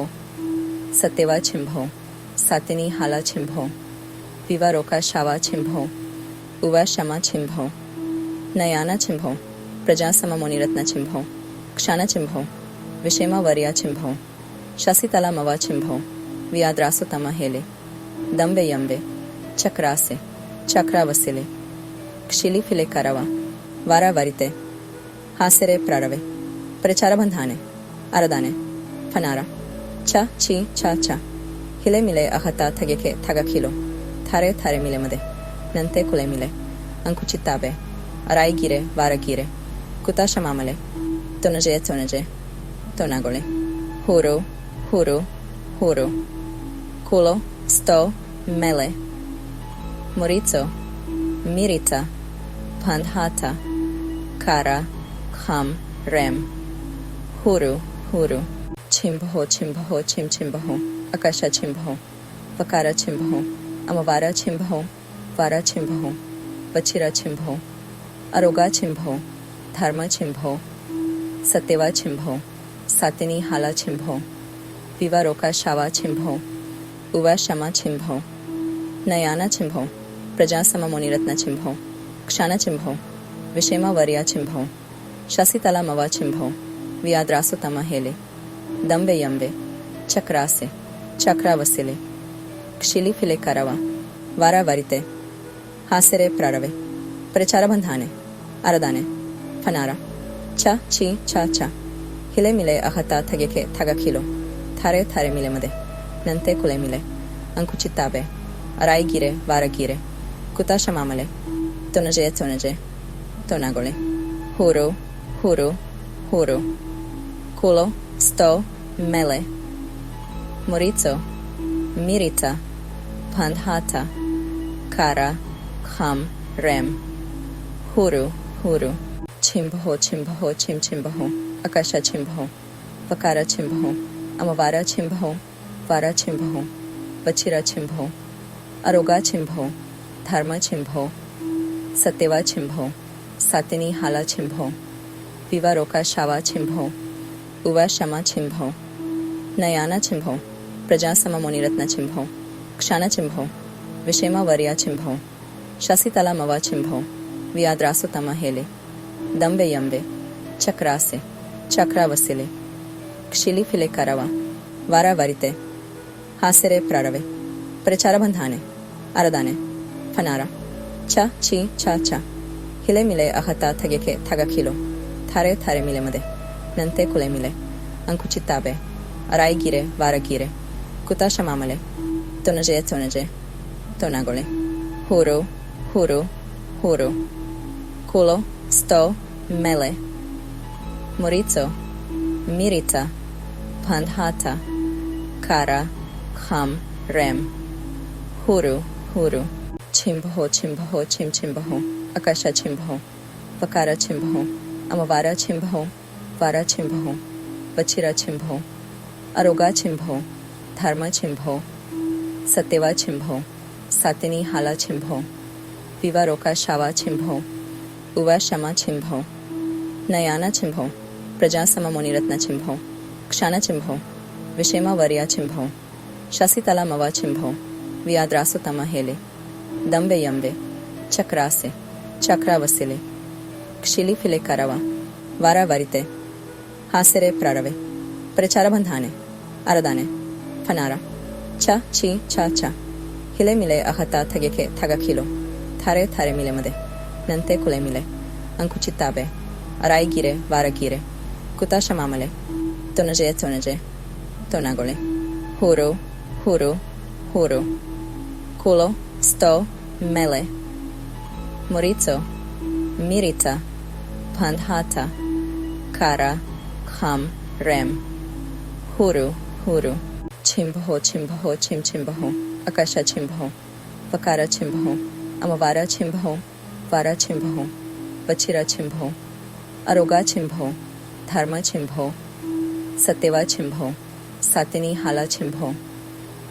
सत्यवा चिंभो सातिनी हाला चिंभो विवारोका शावा चिंभो उवा शमा चिंभो नयाना चिंभो प्रजासमा मुनिरत्न चिंभो क्षाना चिंभो विषेमा वर्या चिंभो शशितला मवा चिंभो व्याद्रासु तमा हेले दंबे यंबे चक्रासे चक्रावसिले क्षिली फिले करवा वारावारिते ಹಾಸೆರೆ ಪ್ರಾರವೆ ಪ್ರಚಾರ ಬಂಧಾನೆ ಅರದಾನೆ ಫನಾರ ಚ ಚಿ ಚ ಚ ಹಿಲೆ ಮಿಲೆ ಅಹತ ಥಗೆಕೆ ಥಗಖಿಲೋ ಥಾರೆ ಥಾರೆ ಮಿಲೆ ಮದೆ ನಂತೆ ಕುಲೆ ಮಿಲೆ ಅಂಕುಚಿತ್ತಾಬೆ ಅರಾಯಿಗಿರೆ ವಾರಗಿರೆ ಕುತಾಶ Mamale ತೊನಜೆ ತೊನಗೊಳೆ ಹೂರೋ ಕುಲೋ sto mele morizo mirita pandhata kara kham rem huru chimbho chim chimbho akasha chimbho vakara chimbho amavara chimbho vara chimbho vachira chimbho aroga chimbho dharma chimbho satyava chimbho satini hala chimbho vivaroka shava chimbho uva shama chimbho nayana chimbho प्रजासमा Munirathna चिंभो क्षाना चिंभो विषेमा वर्या चिंभो शशितला मवा चिंभो व्याद्रासु तमा हेले दंबे यंबे चक्रासे चक्रावसिले क्षिली फिले करवा वारावारिते हासेरे प्रारवे प्रचार बंधाने अरदाने फनारा च ची च च हिले मिले अहता थगेके थगखिलो थारे थारे मिले मदे ನಂತೆ ಕುಲೆ ಮಿಲೆ ಅಂಕುಚಿತ್ತಾಬೆ ಅರಾಯಿಗಿರೆ ವಾರಗಿರೆ ಕುತಾಶ Mamale ತೊನಜೆ ತೊನಗೊಳೆ ಹೂರೋ ಕುಲೋ sto mele morizo mirita pandhata kara kham rem huru chimbho chim chimbho akasha chimbho vakara chimbho amavara chimbho vara chimbho vachira chimbho aroga chimbho dharma chimbho satyava chimbho satini hala chimbho vivaroka shava chimbho uva shama chimbho nayana chimbho प्रजासमा Munirathna चिंभो क्षाना चिंभो विषेमा वर्या चिंभो शशितला मवा चिंभो व्याद्रासु तमा हेले दंबे यंबे चक्रासे चक्रावसिले क्षिली फिले करवा वारावारिते हासेरे प्रारवे प्रचार बंधाने अरदाने फनारा च ची च च हिले मिले अहता थगेके थगखिलो थारे थारे मिले मदे ನಂತೆ ಕುಲೆ ಮಿಲೆ Ancucitabe, Araigire, Varagire, Kutashamamale, Tonaje, Tonagole, Huru, Huru, Huru, Kulo, Sto, Mele, Morizo, Mirita, Pandhata, Kara, Kham, Rem, Huru, Huru, Chimbaho, Chimbaho, Chimbaho, Akasha Chimbaho, Vakara Chimbaho, Amavara Chimbaho, Vara Chimbaho, Vachira Chimbaho, Aroga Chimbaho, Dharma Chimbaho, Satyeva Chimbaho, Satini Hala Chimbaho, Vivaroka Shava Chimbaho, Uva Shama Chimbaho, Nayana Chimbaho, Prajasama Moniratna Chimbaho, Kshana Chimbaho, Vishema Varya Chimbaho, Shasitala Mava Chimbaho, Vyadrasutama Hele, Dambe Yambe, Chakrase, Chakravasile, Kshili File Karava, Vara Varite, Hasere Prarave, Pracharabandhane, Aradane, Fanara, Cha, Chi, Cha, Cha, Hile Mile Ahata Thageke, Thagakilo, Thare Thare Mile Made, Nante Kule Mile, Ankuchitabe, Araigire, Varagire, Kutashamamale, Tonaje, Tonagole, Huru, Huru, Huru, Kulo, Sto, Mele, Morizo, Mirita, Pandhata, Kara, Kham, Rem, Huru, Huru, Chimbaho, Chimbaho, Chimbaho, Akasha Chimbaho, Vakara Chimbaho, Amavara Chimbaho, Vara Chimbaho, Vachira Chimbaho, Aroga Chimbaho, Dharma Chimbaho, Satyeva Chimbaho, Satini Hala Chimbaho,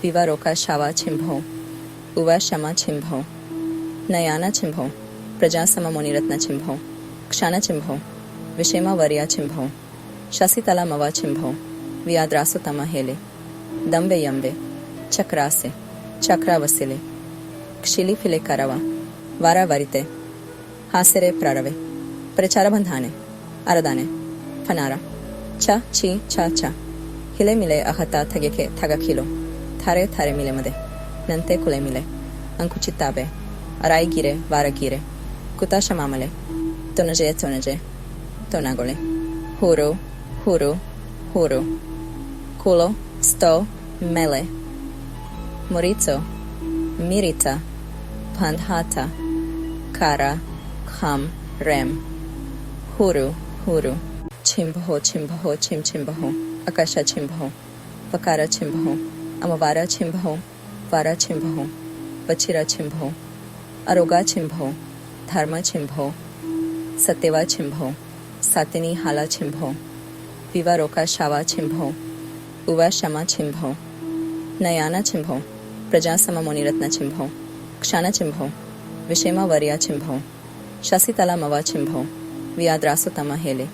Vivaroka Shava Chimbaho, Uva Shama Chimbaho, Nayana Chimbaho, Prajasama Moniratna Chimbaho, Kshana Chimbaho, Vishema Varya Chimbaho, Shasitala Mava Chimbaho, Vyadrasutama Hele, Dambe Yambe, Chakrase, Chakravasile, Kshili File Karava, Vara Varite, Hasere Prarave, Pracharabandhane, Aradane, Fanara, Cha, Chi, Cha, Cha, Hile Mile Ahata Thageke, Thagakilo, Thare Thare Mile Made, Nante Kule Mile, Ankuchitabe, Araigire, Varagire, Kutashamamale, Tonaje, Tonagole, Huru, Huru, Huru, Kulo, Sto, Mele, Morizo, Mirita, Pandhata, Kara, Kham, Rem, Huru, Huru, Chimbaho, Chimbaho, Chimbaho, Akasha Chimbaho, Vakara Chimbaho, Amavara Chimbaho, Vara Chimbaho, Vachira Chimbaho, Aroga Chimbaho, Dharma Chimbaho, Satyeva Chimbaho, Satini Hala Chimbaho, Vivaroka Shava Chimbaho, Uva Shama Chimbaho, Nayana Chimbaho, Prajasama Moniratna Chimbaho, Kshana Chimbaho, Vishema Varya Chimbaho, Shasitala Mava Chimbaho, Vyadrasutama Hele,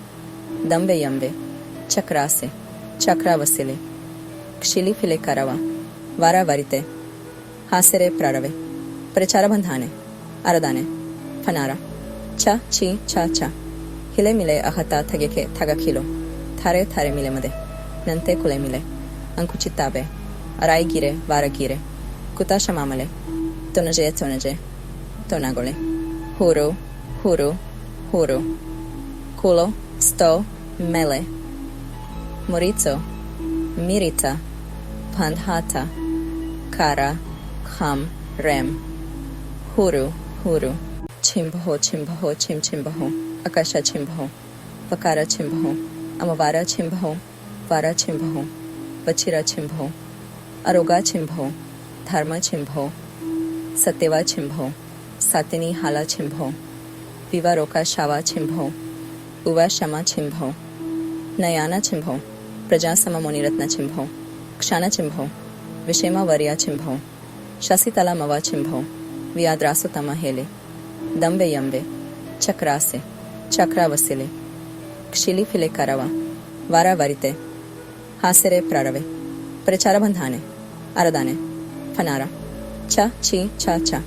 Dambe Yambe, Chakrase, Chakravasile, Kshili File Karava, Vara Varite, Hasere Prarave, Pracharabandhane, Aradane, Fanara, Cha, Chi, Cha, Cha, Hile Mile Ahata Thageke, Thagakilo, Thare Thare Mile Made, Nante Kule Mile, Ankuchitabe, Araigire, Varagire, Kutashamamale, Tonaje, Tonagole, Huru, Huru, Huru, Kulo, Sto, Mele, Morizo, Mirita, Pandhata, Kara, Kham, Rem, Huru, Huru, Chimbaho, Chimbaho, Akasha Chimbaho, Vakara Chimbaho, Amavara Chimbaho, Vara Chimbaho, Vachira Chimbaho, Aroga Chimbaho, Dharma Chimbaho, Satyeva Chimbaho, Satini Hala Chimbaho, Vivaroka Shava Chimbaho, Uva Shama Chimbaho, Nayana Chimbaho, Prajasama Moniratna Chimbaho, Kshana Chimbaho, Vishema Varya Chimbaho, Shasitala Mava Chimbaho, Vyadrasutama Hele, Dambe Yambe, Chakrase, Chakravasile, Kshili File Karava, Vara Varite, Hasere Prarave, Pracharabandhane, Aradane, Fanara, Cha, Chi, Cha, Cha,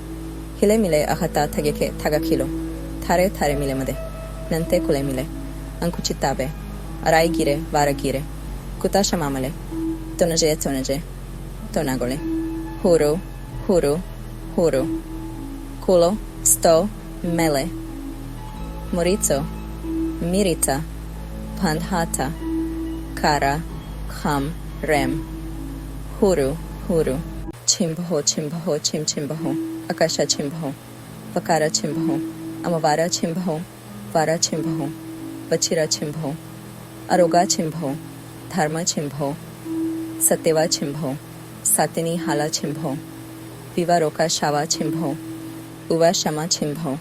Hile Mile Ahata Thageke, Thagakilo, Thare Thare Mile Made, Nante Kule Mile, Ankuchitabe, Araigire, Varagire, Kutashamamale, Tonaje, Tonagole, Huru, Huru, Huru, Kulo, Sto, Mele, Morizo, Mirita, Pandhata, Kara, Kham, Rem. Huru, Huru. Chimbaho, Chimbaho, Chim Chimbaho. Akasha Chimbaho. Vakara Chimbaho. Amavara Chimbaho. Vara Chimbaho. Vachira Chimbaho. Aroga Chimbaho. Dharma Chimbaho. Satyava Chimbaho. Satini Hala Chimbaho. Vivaroka Shava Chimbaho. Uva Shama Chimbaho.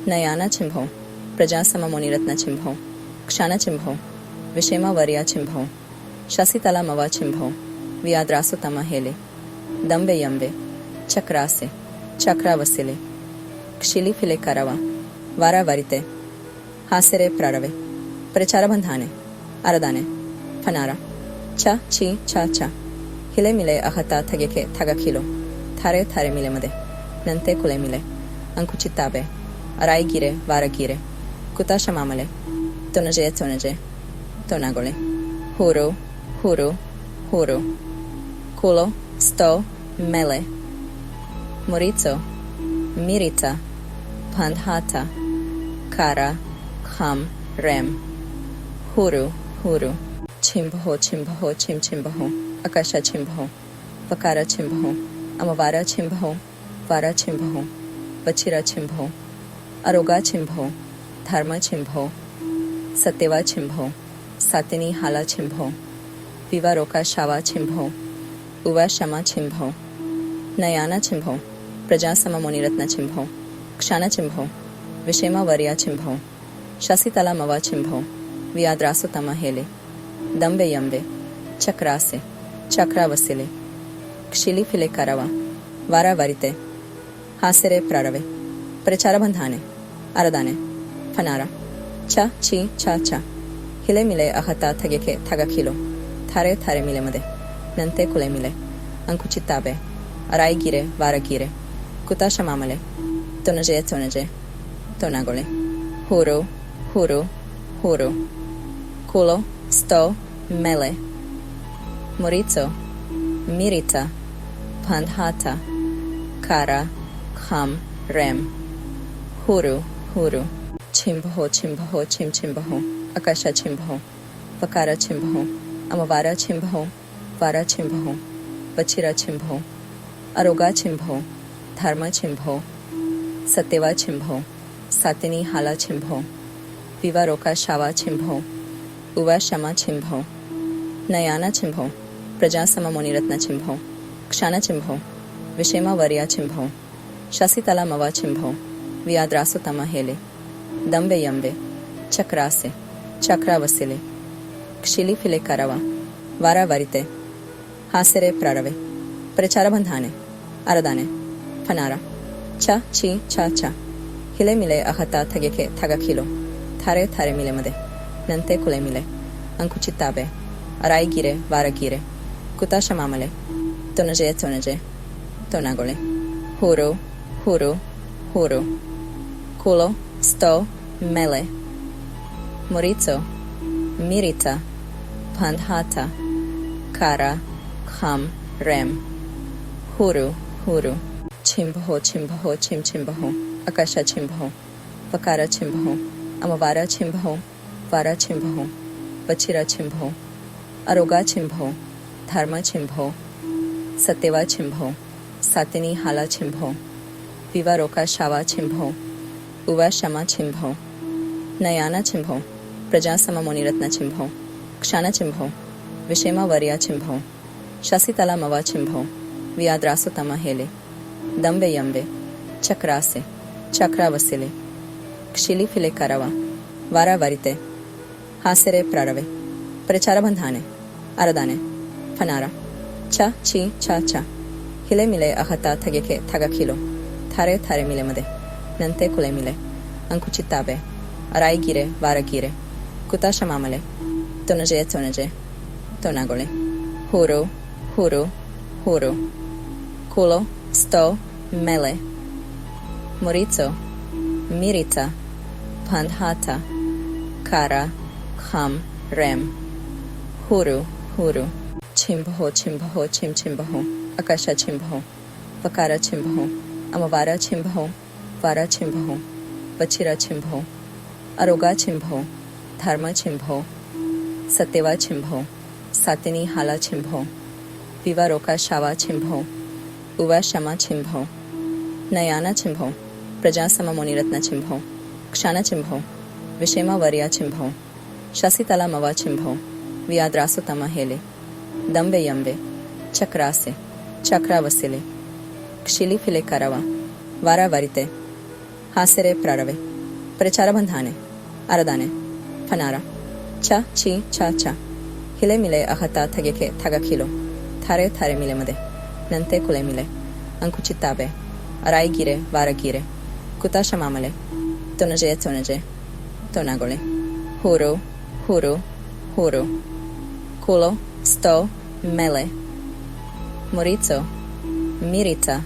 Nayana Chimbaho. Prajasama Moniratna Chimbaho. Kshana Chimbaho. Vishema Varya Chimbaho. Shasitala Mava Chimbaho. Vyadrasutama Hele. Dambe Yambe. Chakrase. Chakra Vasile. Kshili File Karava. Vara Varite. Hasere Prarave. Prachara Bandhane. Aradane. Fanara. Cha Chi Cha Cha. Hile Mile Ahata Thageke Thagakilo. Thare Thare Mile Made. Nante Kule Mile. Ankuchitabe. Arai Gire Vara Gire. Kutasha Mamale. Tonaje Tonaje. Tonagole. Huru. Huru. Huru. Kulo. Sto. Mele. Morizo. Mirita. Pandhata. Kara. Kham. Rem. Huru. Huru. Chimbaho. Chimbaho. Chim Chimbaho. Akasha Chimbaho. Vakara Chimbaho. Amavara Chimbaho. Vara Chimbaho. Vachira Chimbaho. Aroga Chimbaho. Dharma Chimbaho. Satyava Chimbaho. Satini Hala Chimbaho. Vivaroka Shava Chimbaho. Uva Shama Chimbaho. Nayana Chimbaho. Prajasama Moniratna Chimbaho. Kshana Chimbaho. Vishema Varya Chimbaho. Shasitala Mava Chimbaho. Vyadrasutama Hele. Dambe Yambe. Chakrase. Chakra Vasile. Kshili File Karava. Vara Varite. Hasere Prarave. Prachara Bandhane. Aradane. Fanara. Cha Chi Cha Cha. Hile Mile Ahata Thageke Thagakilo. Thare Thare Mile Made. Nante Kule Mile. Ankuchitabe. Arai Gire Vara Gire. Kutasha Mamale. Tonaje Tonaje. Tonagole. Huru. Huru. Huru. Kulo. Sto. Mele. Morizo. Mirita. Pandhata. Kara. Kham. Rem. Huru. Huru. Chimbaho. Chimbaho. Chim Chimbaho. Akasha Chimbaho. Vakara Chimbaho. Amavara Chimbaho. Vara Chimbaho. Vachira Chimbaho. Aroga Chimbaho. Dharma Chimbaho. Satyava Chimbaho. Satini Hala Chimbaho. Vivaroka Shava Chimbaho. Uva Shama Chimbaho. Nayana Chimbaho. Prajasama Moniratna Chimbaho. Kshana Chimbaho. Vishema Varya Chimbaho. Shasitala Mava Chimbaho. Vyadrasutama Hele. Dambe Yambe. Chakrase. Chakra Vasile. Kshili File Karava. Vara Varite. Hasere Prarave. Prachara Bandhane. Aradane. Fanara. Cha Chi Cha Cha. Hile Mile Ahata Thageke Thagakilo. Thare Thare Mile Made. Nante Kule Mile. Ankuchitabe. Arai Gire Vara Gire. Kutasha Mamale. Tonaje Tonaje. Tonagole. Huru. Huru. Huru. Kulo. Sto. Mele. Morizo. Mirita. Pandhata. Kara. Kham. Rem. Huru. Huru. Chimbaho. Chimbaho. Chim Chimbaho. Akasha Chimbaho. Vakara Chimbaho. Amavara Chimbaho. Vara Chimbaho. Vachira Chimbaho. Aroga Chimbaho. Dharma Chimbaho. Satyava Chimbaho. Satini Hala Chimbaho. Vivaroka Shava Chimbaho. Uva Shama Chimbaho. Nayana Chimbaho. Prajasama Moniratna Chimbaho. Kshana Chimbaho. Vishema Varya Chimbaho. Shasitala Mava Chimbaho. Vyadrasutama Hele. Dambe Yambe. Chakrase. Chakra Vasile. Kshili File Karava. Vara Varite. Hasere Prarave. Prachara Bandhane. Aradane. Fanara. Cha Chi Cha Cha. Hile Mile Ahata Thageke Thagakilo. Thare Thare Mile Made. Nante Kule Mile. Ankuchitabe. Arai Gire Vara Gire. Kutasha Mamale. Tonaje Tonaje. Tonagole. Huru. Huru. Huru. Kulo. Sto. Mele. Morizo. Mirita. Pandhata. Kara. Kham. Rem. Huru. Huru. Chimbaho. Chimbaho. Chim Chimbaho. Akasha Chimbaho. Vakara Chimbaho. Amavara Chimbaho. Vara Chimbaho. Vachira Chimbaho. Aroga Chimbaho. Dharma Chimbaho. सत्यवा छिंभो सातिनी हाला छिंभो विवारोका शावा छिंभो उवा शमा छिंभो नयाना छिंभो प्रजासम मुनिरत्न छिंभो क्षाण छिंभो विषेमा वर्या छिंभो शशितला मवा छिंभो वियाद्रासुतम हेले दंबे यंबे चक्रासे चक्रावसिले क्षिली फिले करवा वारावरिते हासेरे प्रारवे प्रचारबंधाने अरदाने फनारा चा ची चा चा हिले मिले अहता थगेके थगखिलो थारे थारे मिले मदे नंते कुले मिले अंकुचिताबे अराई गिरे वारगिरे कुताशमामले तोनजे तोनागोले हूरो हूरो huru, kulo, sto, mele, morizo, mirita,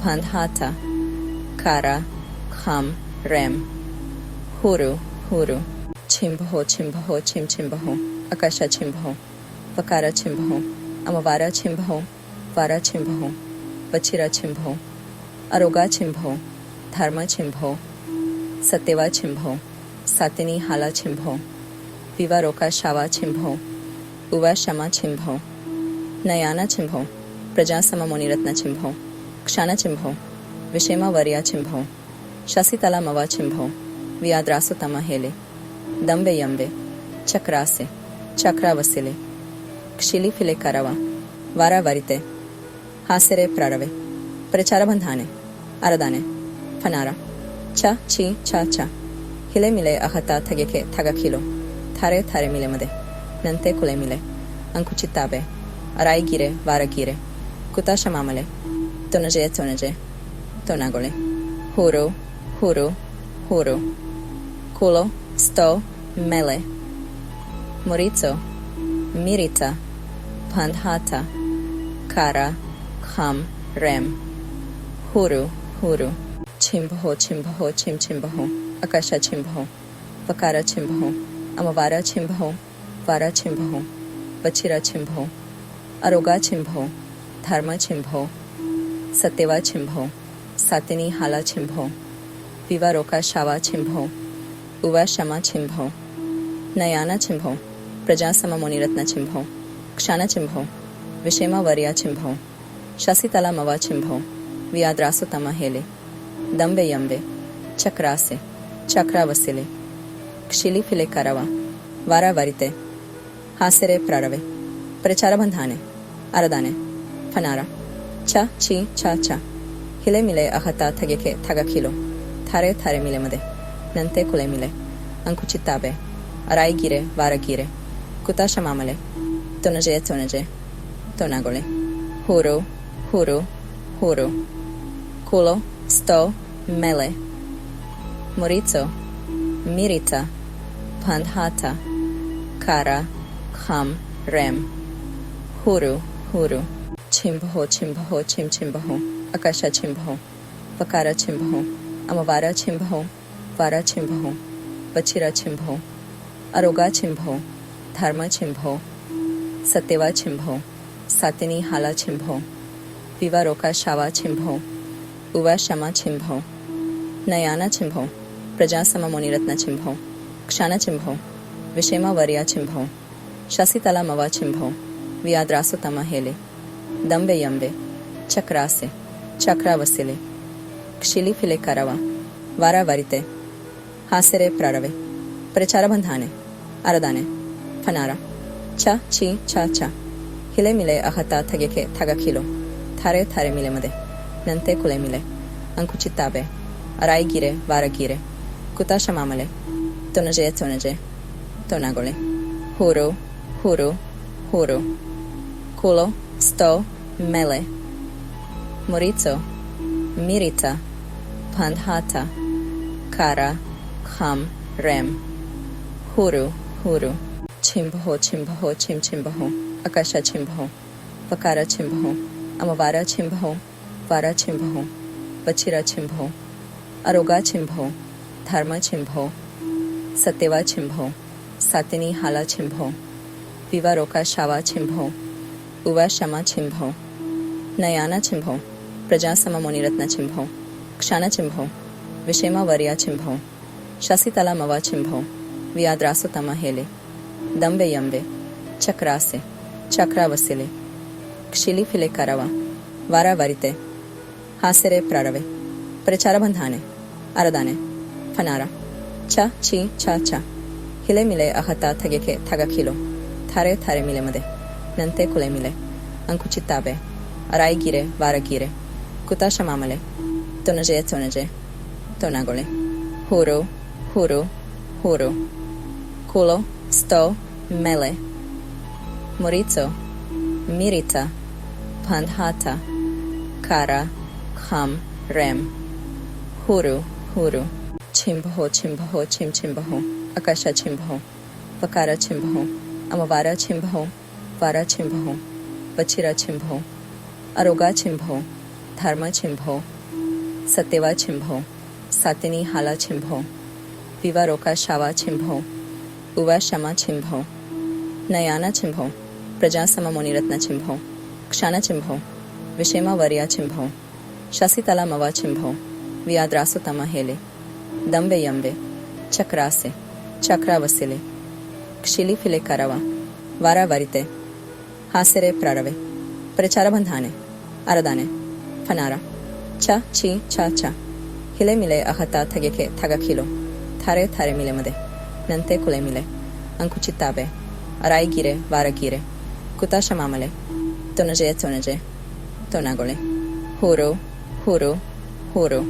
pandhata, kara, kham, rem, huru, huru, chimbaho, chimbaho, chimbaho, akasha chimbaho, vakara chimbaho, amavara chimbaho, vara chimbaho, vachira chimbaho, aroga chimbaho, dharma chimbaho, satyava chimbaho, satini hala chimbaho, विवारोका शावा छिंभो उवा शमा छिंभो नयाना छिंभो प्रजासम मुनिरत्न छिंभो क्षाण छिंभो विषेमा वर्या छिंभो शशितला मवा छिंभो वियाद्रासुतम हेले दंबे यंबे चक्रासे चक्रावसिले क्षिली फिले करवा वारावरिते हासेरे प्रारवे प्रचारबंधाने अरदाने फनारा चा ची चा चा हिले मिले अहता थगेके थगखिलो थारे थारे मिले मदे नंते कुले मिले अंकुचिताबे अराई गिरे वारगिरे कुताशमामले तोनजे तोनागोले हूरो हूरो huru, kulo, sto, mele, morizo, mirita, pandhata, kara, kham, rem, huru, huru, chimbaho, chimbaho, chimbaho, akasha chimbaho, vakara chimbaho, amavara chimbaho, vara chimbaho, vachira chimbaho, aroga chimbaho, dharma chimbaho, satyava chimbaho, satini hala chimbaho, विवारोका शावा छिंभो उवा शमा छिंभो नयाना छिंभो प्रजासम मुनिरत्न छिंभो क्षाण छिंभो विषेमा वर्या छिंभो शशितला मवा छिंभो वियाद्रासुतम हेले दंबे यंबे चक्रासे चक्रावसिले क्षिली फिले करवा वारावरिते हासेरे प्रारवे प्रचारबंधाने अरदाने फनारा चा ची चा चा हिले मिले अहता थगेके थगखिलो थारे थारे मिले मदे नंते कुले मिले अंकुचिताबे अराई गिरे वारगिरे कुताशमामले तोनजे तोनागोले हूरो हूरो हूरो कुलो sto mele morizo mirita pandhata kara kham rem huru huru chimbaho chimbaho chimbaho akasha chimbaho vakara chimbaho amavara chimbaho, vara chimbaho, vachira chimbaho, aroga chimbaho, dharma chimbaho, satyava chimbaho, satini hala chimbaho, vivaroka shava chimbaho, uva shama chimbaho, nayana chimbaho, prajasama muनिरत्न chimbaho, क्षाण chimbaho, विषेमा वर्या chimbaho, शशितला मवा chimbaho, वियाद्रासुतम हेले, दंबे यंबे, चक्रासे, चक्रावसिले, क्षिली फिले करवा वारावरिते हासेरे प्रारवे प्रचारबंधाने अरदाने फनारा चा ची चा चा हिले मिले अहता थगेके थगखिलो थारे थारे मिले मदे नंते कुले मिले अंकुचिताबे अराई गिरे वारगिरे कुताशमामले तोनजे तोनागोले हूरो हूरो हूरो कुलो sto mele morizo mirita pandhata kara kham rem huru huru chimbaho chimbaho chimbaho akasha chimbaho vakara chimbaho amavara chimbaho vara chimbaho vachira chimbaho aroga chimbaho dharma chimbaho satyava chimbaho satini hala chimbaho vivaroka shava chimbaho uva shama chimbaho nayana chimbaho प्रजासम Munirathna छिंभो क्षाण छिंभो विषेमा वर्या छिंभो शशितला मवा छिंभो वियाद्रासुतम हेले दंबे यंबे चक्रासे चक्रा वसिले क्षिली फिले करावा वारा वरिते हासेरे प्रारवे प्रचार बंधाने अरदाने फनारा चा ची चा चा हिले मिले अहता थगेके थगा खिलो थारे थारे मिले मदे नंते कुले मिले अंकुचिताबे अराई गिरे वारा गिरे कुताशा मामले तोनजे तोनागोले huru huru huru culo sto mele morizo mirita pandhata kara kham rem huru huru chimbaho chimbaho chim chimbaho akasha chimbaho vakara chimbaho amavara chimbaho vara chimbaho vachira chimbaho aroga chimbaho dharma chimbaho satyeva chimbaho सातिनी हाला छिंभो विवारोका शावा छिंभो उवा शमा छिंभो नयाना छिंभो प्रजासम मुनिरत्न छिंभो क्षाना छिंभो विषेमा वर्या छिंभो शशितला मवा छिंभो वियाद्रासु तम हेले दंबे यंबे चक्रासे चक्रा वसिले क्षिली फिले करावा वारा वरिते हासेरे प्रारवे प्रचार बंधाने अरदाने फनारा चा ची चा चा हिले मिले अहता थगेके थगा खिलो थारे थारे मिले मदे नंते कुले मिले अंकुचिताबे अराई गिरे वारा गिरे कुताशा मामले तोनजे तोनागोले huru huru huru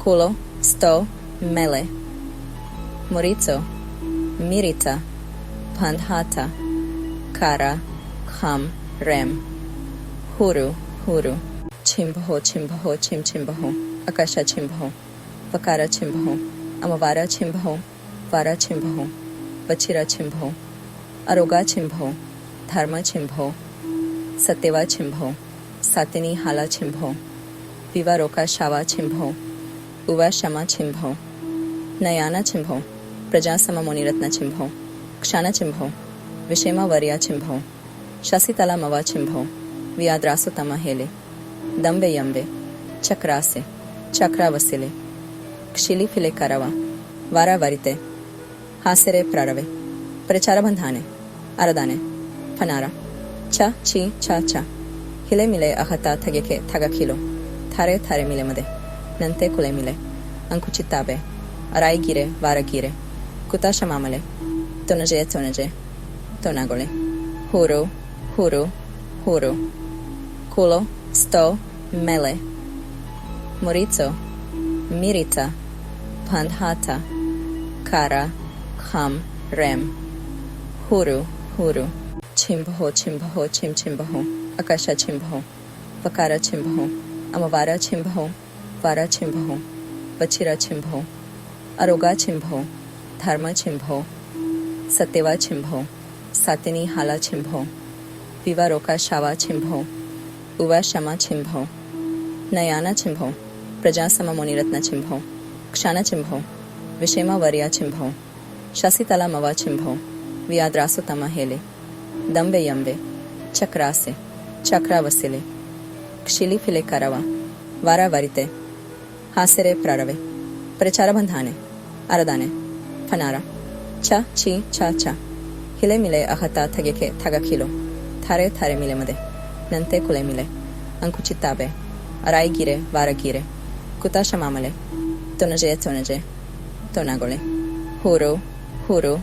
culo sto mele morizo mirita pandhata kara kham rem huru huru chimbaho chimbaho chim chimbaho akasha chimbaho vakara chimbaho amavara chimbaho vara chimbaho vachira chimbaho aroga chimbaho dharma chimbaho satyeva chimbaho सातिनी हाला छिंभो विवारोका शावा छिंभो उवा शमा छिंभो नयाना छिंभो प्रजासम मुनिरत्न छिंभो क्षाना छिंभो विषेमा वर्या छिंभो शशितला मवा छिंभो वियाद्रासु तम हेले दंबे यंबे चक्रासे चक्रा वसिले क्षिली फिले करावा वारा वरिते हासेरे प्रारवे प्रचार बंधाने अरदाने फनारा चा ची चा चा हिले मिले अहता थगेके थगा खिलो थारे थारे मिले मदे नंते कुले मिले अंकुचिताबे अराई गिरे वारा गिरे कुताशा मामले तोनजे तोनागोले huru huru huru culo sto mele morizo mirita pandhata kara kham rem huru huru chimbaho chimbaho chim chimbaho akasha chimbaho vakara chimbaho amavara chimbaho vara chimbaho vachira chimbaho aroga chimbaho dharma chimbaho satyeva chimbaho सातिनी हाला छिंभो विवारोका शावा छिंभो उवा शमा छिंभो नयाना छिंभो प्रजासम मुनिरत्न छिंभो क्षाना छिंभो विषेमा वर्या छिंभो शशितला मवा छिंभो वियाद्रासु तम हेले दंबे यंबे चक्रासे चक्रा वसिले क्षिली फिले करावा वारा वरिते हासेरे प्रारवे प्रचार बंधाने अरदाने फनारा चा ची चा चा हिले मिले अहता थगेके थगा खिलो थारे थारे मिले मदे नंते कुले मिले अंकुचिताबे अराई गिरे वारा गिरे कुताशा मामले तोनजे तोनागोले huru huru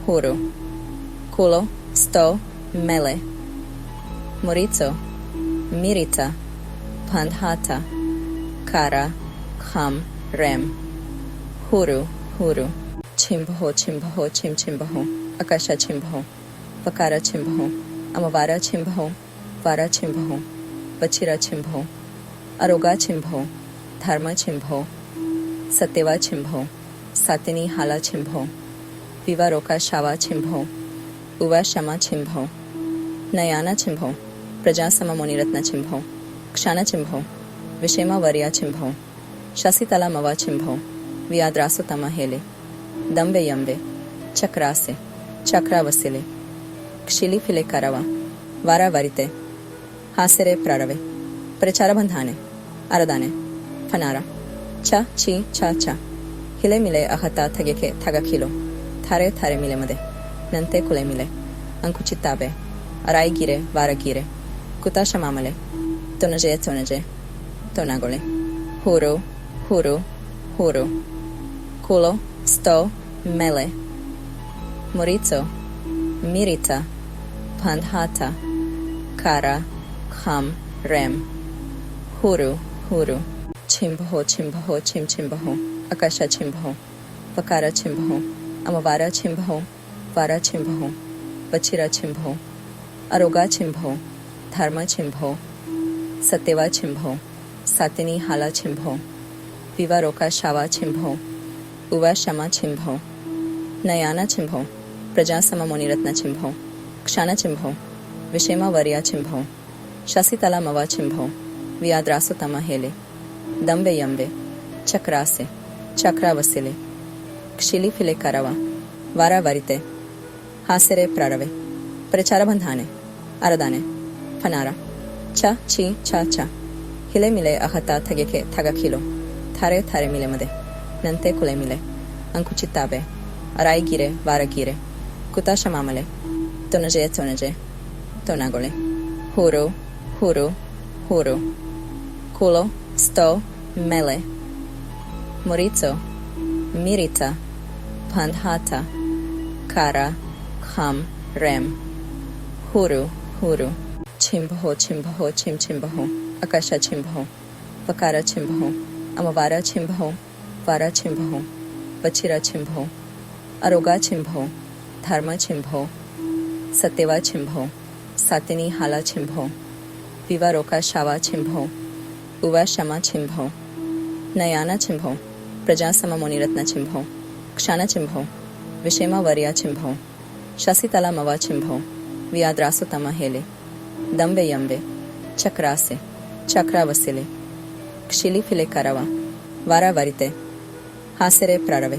huru culo sto mele morizo mirita pandhata kara kham rem huru huru chimbaho chimbaho chim chimbaho akasha chimbaho vakara chimbaho amavara chimbaho vara chimbaho vachira chimbaho aroga chimbaho dharma chimbaho satyeva chimbaho सातिनी हाला छिंभो विवारोका शावा छिंभो उवा शमा छिंभो नयाना छिंभो प्रजासम मुनिरत्न छिंभो क्षाना छिंभो विषेमा वर्या छिंभो शशितला मवा छिंभो वियाद्रासु तम हेले दंबे यंबे चक्रासे चक्रा वसिले क्षिली फिले करावा वारा वरिते हासेरे प्रारवे प्रचार बंधाने अरदाने फनारा चा ची चा चा हिले मिले अहता थगेके थगा खिलो थारे थारे मिले मदे Nante Kulemile, Ankuchitabe, Araigire, Varagire, Kutashamamale, Tonaje, Tonagole, Huru, Huru, Huru, Kulo, Sto, Mele, Morizo, Mirita, Pandhata, Kara, Kham, Rem, Huru, Huru, Chimbaho, Chimbaho, Chimbaho, Akasha Chimbaho, Vakara Chimbaho, Amavara Chimbaho, Vara Chimbaho, Vachira Chimbaho, Aroga Chimbaho, Dharma Chimbaho, Satyeva Chimbaho, Satini Hala Chimbaho, Vivaroka Shava Chimbaho, Uva Shama Chimbaho, Nayana Chimbaho, Prajasama Moniratna Chimbaho, Kshana Chimbaho, Vishema Varya Chimbaho, Shasitala Mava Chimbaho, Vyadrasutama Hele, Dambe Yambe, Chakrase, Chakravasile, Kshili File Karava, Vara Varite, Hasere Prarave, Pracharabandhane, Aradane, Panara, Cha, Chi, Cha, Cha, Hile Mile Ahata Tageke, Tagakilo, Thare Thare Mile Made, Nante Kule Mile, Ankuchitabe, Araigire, Varagire, Kutashamamale, Tonaje, Tonagole, Huru, Huru, Huru, Kulo, Sto, Mele, Morizo, Mirita, Pandhata, Kara, Kham, Rem, Huru, Huru, Chimbaho, Chimbaho, Chimbaho, Akasha Chimbaho, Vakara Chimbaho, Amavara Chimbaho, Vara Chimbaho, Vachira Chimbaho, Aroga Chimbaho, Dharma Chimbaho, Satyeva Chimbaho, Satini Hala Chimbaho, Vivaroka Shava Chimbaho, Uva Shama Chimbaho, Nayana Chimbaho, Prajasama Moniratna Chimbaho, Kshana Chimbaho, Vishema Varya Chimbaho, Shasitala Mava Chimbaho, Vyadrasutama Hele, Dambe Yambe, Chakrase, Chakravasile, Kshili File Karava, Vara Varite, Hasere Prarave,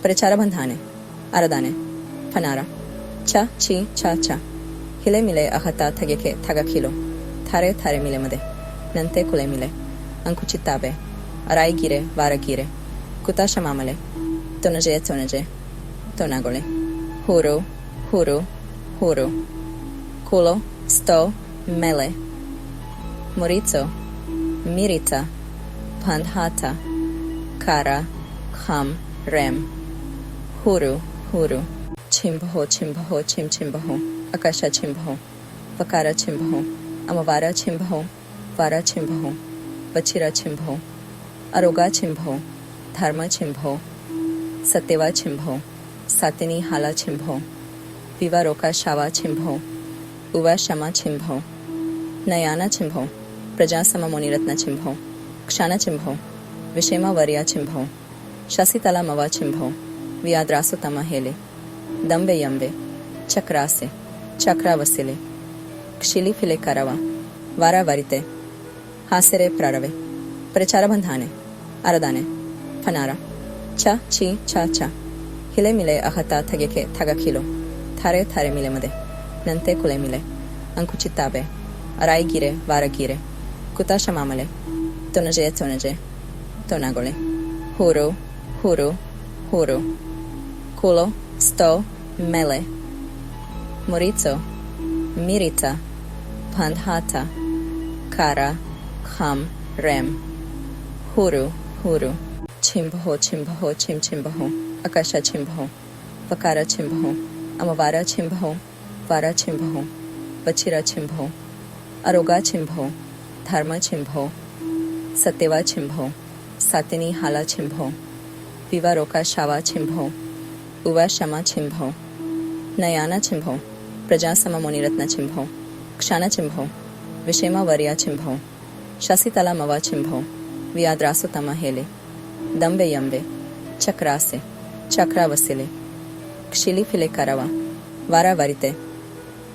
Pracharabandhane, Aradane, Panara, Cha, Chi, Cha, Cha, Hile Mile Ahata Tageke, Tagakilo, Thare Thare Mile Made, Nante Kule Mile, Ankuchitabe, Araigire, Varagire, Kutashamamale, Tonaje, Tonagole, Huru, Huru, Huru, Kulo, Sto, Mele, Morizo, Mirita, Pandhata, Kara, Kham, Rem, Huru, Huru, Chimbaho, Chimbaho, Chimbaho, Akasha Chimbaho, Vakara Chimbaho, Amavara Chimbaho, Vara Chimbaho, Vachira Chimbaho, Aroga Chimbaho, Dharma Chimbaho, Satyeva Chimbaho, Satini Hala Chimbaho, Vivaroka Shava Chimbaho, Uva Shama Chimbaho, Nayana Chimbaho, Prajasama Moniratna Chimbaho, Kshana Chimbaho, Vishema Varya Chimbaho, Shasitala Mava Chimbaho, Vyadrasutama Hele, Dambe Yambe, Chakrase, Chakravasile, Kshili File Karava, Vara Varite, Hasere Prarave, Pracharabandhane, Aradane, Panara, Cha, Chi, Cha, Cha, Hile Mile Ahata Tageke, Tagakilo, Thare Thare Mile Made, Nante Kule Mile, Ankuchitabe, Araigire, Varagire, Kutashamamale, Tonaje, Tonagole, Huru, Huru, Huru, Kulo, Sto, Mele, Morizo, Mirita, Pandhata, Kara, Kham, Rem, Huru, Huru, Chimbaho, Chimbaho, Chimbaho, Akasha Chimbaho, Vakara Chimbaho, Amavara Chimbaho, Vara Chimbaho, Vachira Chimbaho, Aroga Chimbaho, Dharma Chimbaho, Satyeva Chimbaho, Satini Hala Chimbaho, Vivaroka Shava Chimbaho, Uva Shama Chimbaho, Nayana Chimbaho, Prajasama Moniratna Chimbaho, Kshana Chimbaho, Vishema Varya Chimbaho, Shasitala Mava Chimbaho, Vyadrasutama Hele, Dambe Yambe, Chakrase, Chakravasile, Kshili File Karava, Vara Varite,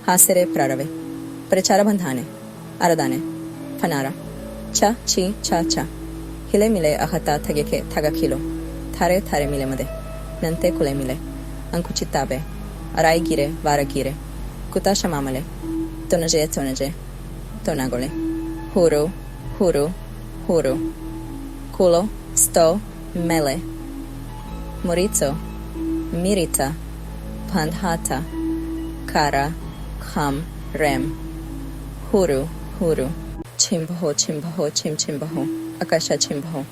Hasere Prarave, Pracharabandhane, Aradane, Panara, Cha, Chi, Cha, Cha, Hile Mile Ahata Tageke, Tagakilo, Thare Thare Mile Made, Nante Kule Mile, Ankuchitabe, Araigire, Varagire, Kutashamamale, Tonaje, Tonagole, Huru, Huru, Huru, Kulo, Sto, Mele, Morizo, Mirita, Pandhata, Kara, Kham, Rem, Huru, Huru, Chimbaho, Chimbaho, Chim Chimbaho, Akasha Chimbaho,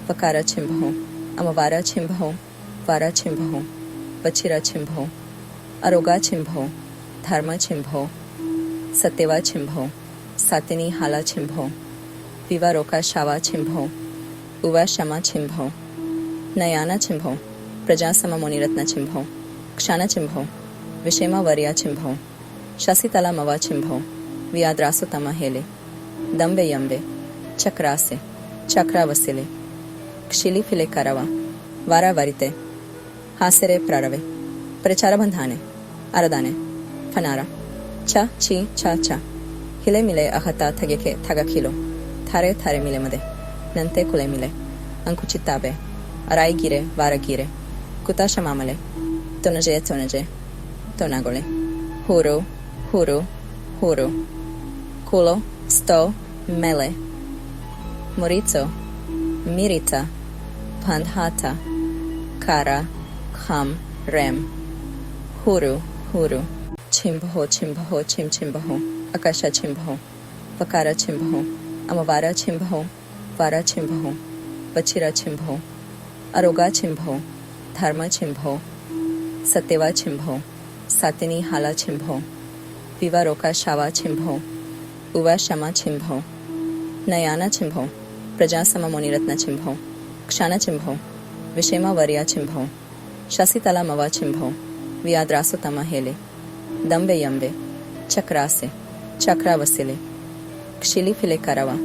Vakara Chimbaho, Amavara Chimbaho, Vara Chimbaho, Vachira Chimbaho, Aroga Chimbaho, Dharma Chimbaho, Satyava Chimbaho, Satini Hala Chimbaho, Vivaroka Shava Chimbaho, Uva Shama Chimbaho, Nayana Chimbaho, Prajasama Moniratna Chimbaho, Kshana Chimbaho, Vishema Varya Chimbaho, Shasitala Mava Chimbaho, Vyadrasutama Hele, Dambe Yambe, Chakrase, Chakra Vasile, Kshili File Karava, Vara Varite, Hasere Prarave, Prechara Bandhane, Aradane, Fanara, Cha Chi Cha Cha, Hile Mile Ahata Tageke Tagakilo, Thare Thare Mile Made, Nante Kule Mile, Ankuchitabe, Arai Gire, Vara Gire, Kutasha Mamale, Tonaje Tonaje, Tonagole, Huru, Huru, Huru, Kulo, Sto, Mele, Morizo, Mirita, Pandhata, Kara, Kham, Rem, Huru, Huru, Chimbaho, Chimbaho, Chim Chimbaho, Akasha Chimbaho, Vakara Chimbaho, Amavara Chimbaho, Vara Chimbaho, Vachira Chimbaho, Aroga Chimbaho, Dharma Chimbaho, Satyava Chimbaho, Satini Hala Chimbaho, Vivaroka Shava Chimbaho, Uva Shama Chimbaho, Nayana Chimbaho, Prajasama Moniratna Chimbaho, Kshana Chimbaho, Vishema Varya Chimbaho, Shasitala Mava Chimbaho, Vyadrasutama Hele, Dambe Yambe, Chakrase, Chakra Vasile, Kshili File Karava,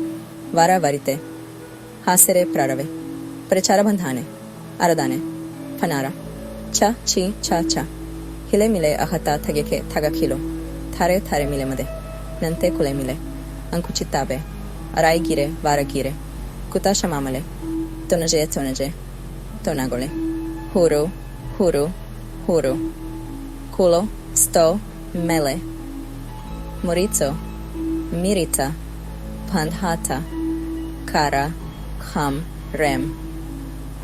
Vara Varite, Hasere Prarave, Prechara Bandhane, Aradane, Fanara, Cha Chi Cha Cha, Hile Mile Ahata Tageke Tagakilo, Thare Thare Mile Made, Nante Kule Mile, Ankuchitabe, Arai Gire, Vara Gire, Kutasha Mamale, Tonaje Tonaje, Tonagole, Huru, Huru, Huru, Kulo, Sto, Mele, Morizo, Mirita, Pandhata, Kara, Kham, Rem,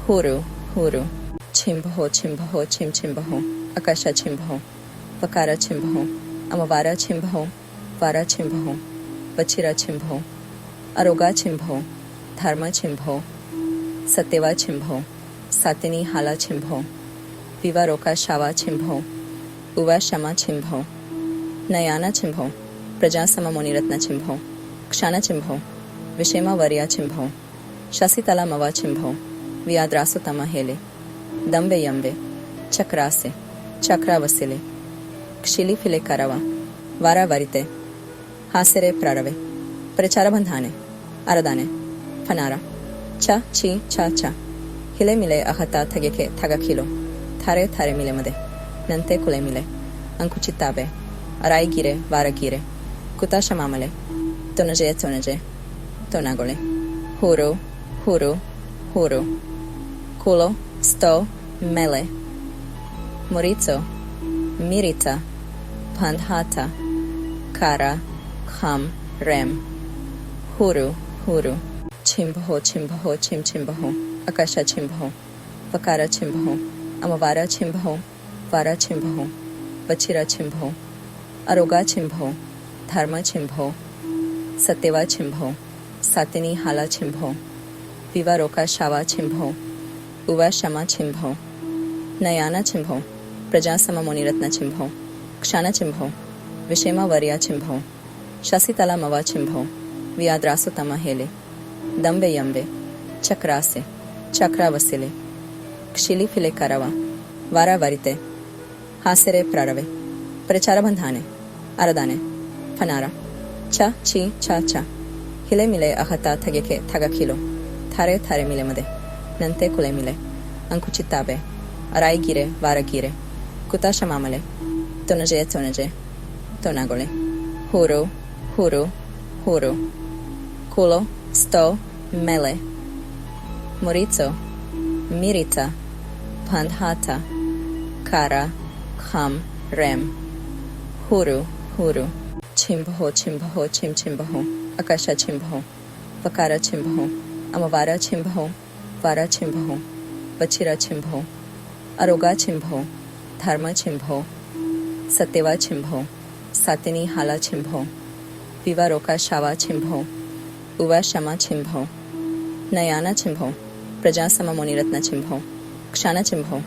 Huru, Huru, Chimbaho, Chimbaho, Chim Chimbaho, Akasha Chimbaho, Vakara Chimbaho, Amavara Chimbaho, Vara Chimbaho, Vachira Chimbaho, Aroga Chimbaho, Dharma Chimbaho, Satyava Chimbaho, Satini Hala Chimbaho, Vivaroka Shava Chimbaho, Uva Shama Chimbaho, Nayana Chimbaho, Prajasama Moniratna Chimbaho, Kshana Chimbaho, Vishema Varya Chimbaho, Shasitala Mava Chimbaho, Vyadrasutama Hele, Dambe Yambe, Chakrase, Chakra Vasile, Kshili File Karava, Vara Varite, Hasere Prarave, Prechara Bandhane, Aradane, Fanara, Cha Chi Cha Cha, Hile Mile Ahata Tageke Tagakilo, Thare Thare Mile Made, Nante Kule Mile, Ankuchitabe, Arai Gire, Vara Gire, Kutasha Mamale, Tonaje Tonaje, Tonagole, Huru, Huru, Huru, Kulo, Sto, Mele, Morizo, Mirita, Pandhata, Kara, Kham, Rem, Huru, Huru, Chimbaho, Chimbaho, Chim Chimbaho, Akasha Chimbaho, Vakara Chimbaho, Amavara Chimbaho, Vara Chimbaho, Vachira Chimbaho, Aroga Chimbaho, Dharma Chimbaho, Satyava Chimbaho, Satini Hala Chimbaho, Vivaroka Shava Chimbaho, Uva Shama Chimbaho, Nayana Chimbaho, Prajasama Moniratna Chimbaho, Kshana Chimbaho, Vishema Varya Chimbaho, Shasitala Mava Chimbaho, Vyadrasutama Hele, Dambe Yambe, Chakrase, Chakra Vasile, Kshili File Karava, Vara Varite, Hasere Prarave, Prechara Bandhane, Aradane, Fanara, Cha Chi Cha Cha, Hile Mile Ahata Tageke Tagakilo, Thare Thare Mile Made, Nante Kule Mile, Ankuchitabe, Arai Gire, Vara Gire, Kutasha Mamale, Tonaje Tonaje, Tonagole, Huru, Huru, Huru, Kulo, Sto, Mele, Morizo, Mirita, Pandhata, Kara, Kham, Rem, Huru, Huru, Chimbaho, Chimbaho, Chim Chimbaho, Akasha Chimbaho, Vakara Chimbaho, Amavara Chimbaho, Vara Chimbaho, Vachira Chimbaho, Aroga Chimbaho, Dharma Chimbaho, सत्यवा छिंभो सातिनी हाला छिंभो विवारोका शावा छिंभो उवा शमा छिंभो नयाना छिंभो प्रजासम मुनिरत्न छिंभो क्षाण छिंभो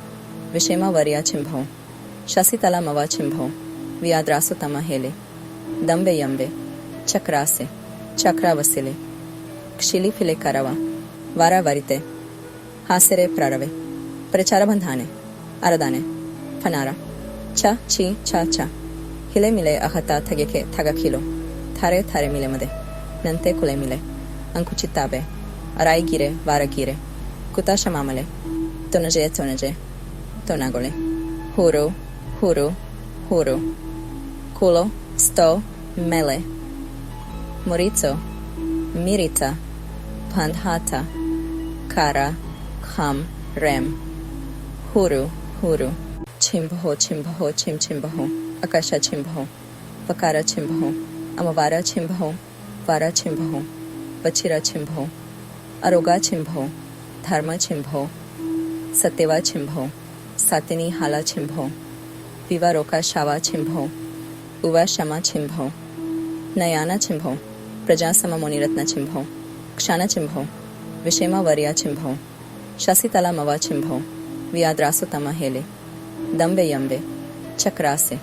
विषेमा वर्या छिंभो शशितला मवा छिंभो वियाद्रासुतम हेले दंबे यंबे चक्रासे चक्रावसिले क्षिली फिले करवा वारावरिते हासेरे प्रारवे प्रचारबंधाने अरदाने फनारा चा ची चा चा हिले मिले अहता थगेके थगखिलो थारे थारे मिले मदे नंते कुले मिले अंकुचिताबे अराई गिरे वारगिरे कुताशमामले तोनजे तोनागोले हूरो हूरो huru, culo, sto, mele, morizo, mirita, pandhata, kara, kham, rem, huru, huru, chimbaho, chimbaho, chimbaho, akasha chimbaho, vakara chimbaho, amavara chimbaho, vara chimbaho, vachira chimbaho, aroga chimbaho, dharma chimbaho, satyava chimbaho, satini hala chimbaho, विवारोका शावा छिंभो उवा शमा छिंभो नयाना छिंभो प्रजासम मुनिरत्न छिंभो क्षाण छिंभो विषेमा वर्या छिंभो शशितला मवा छिंभो वियाद्रासुतम हेले दंबे यंबे चक्रासे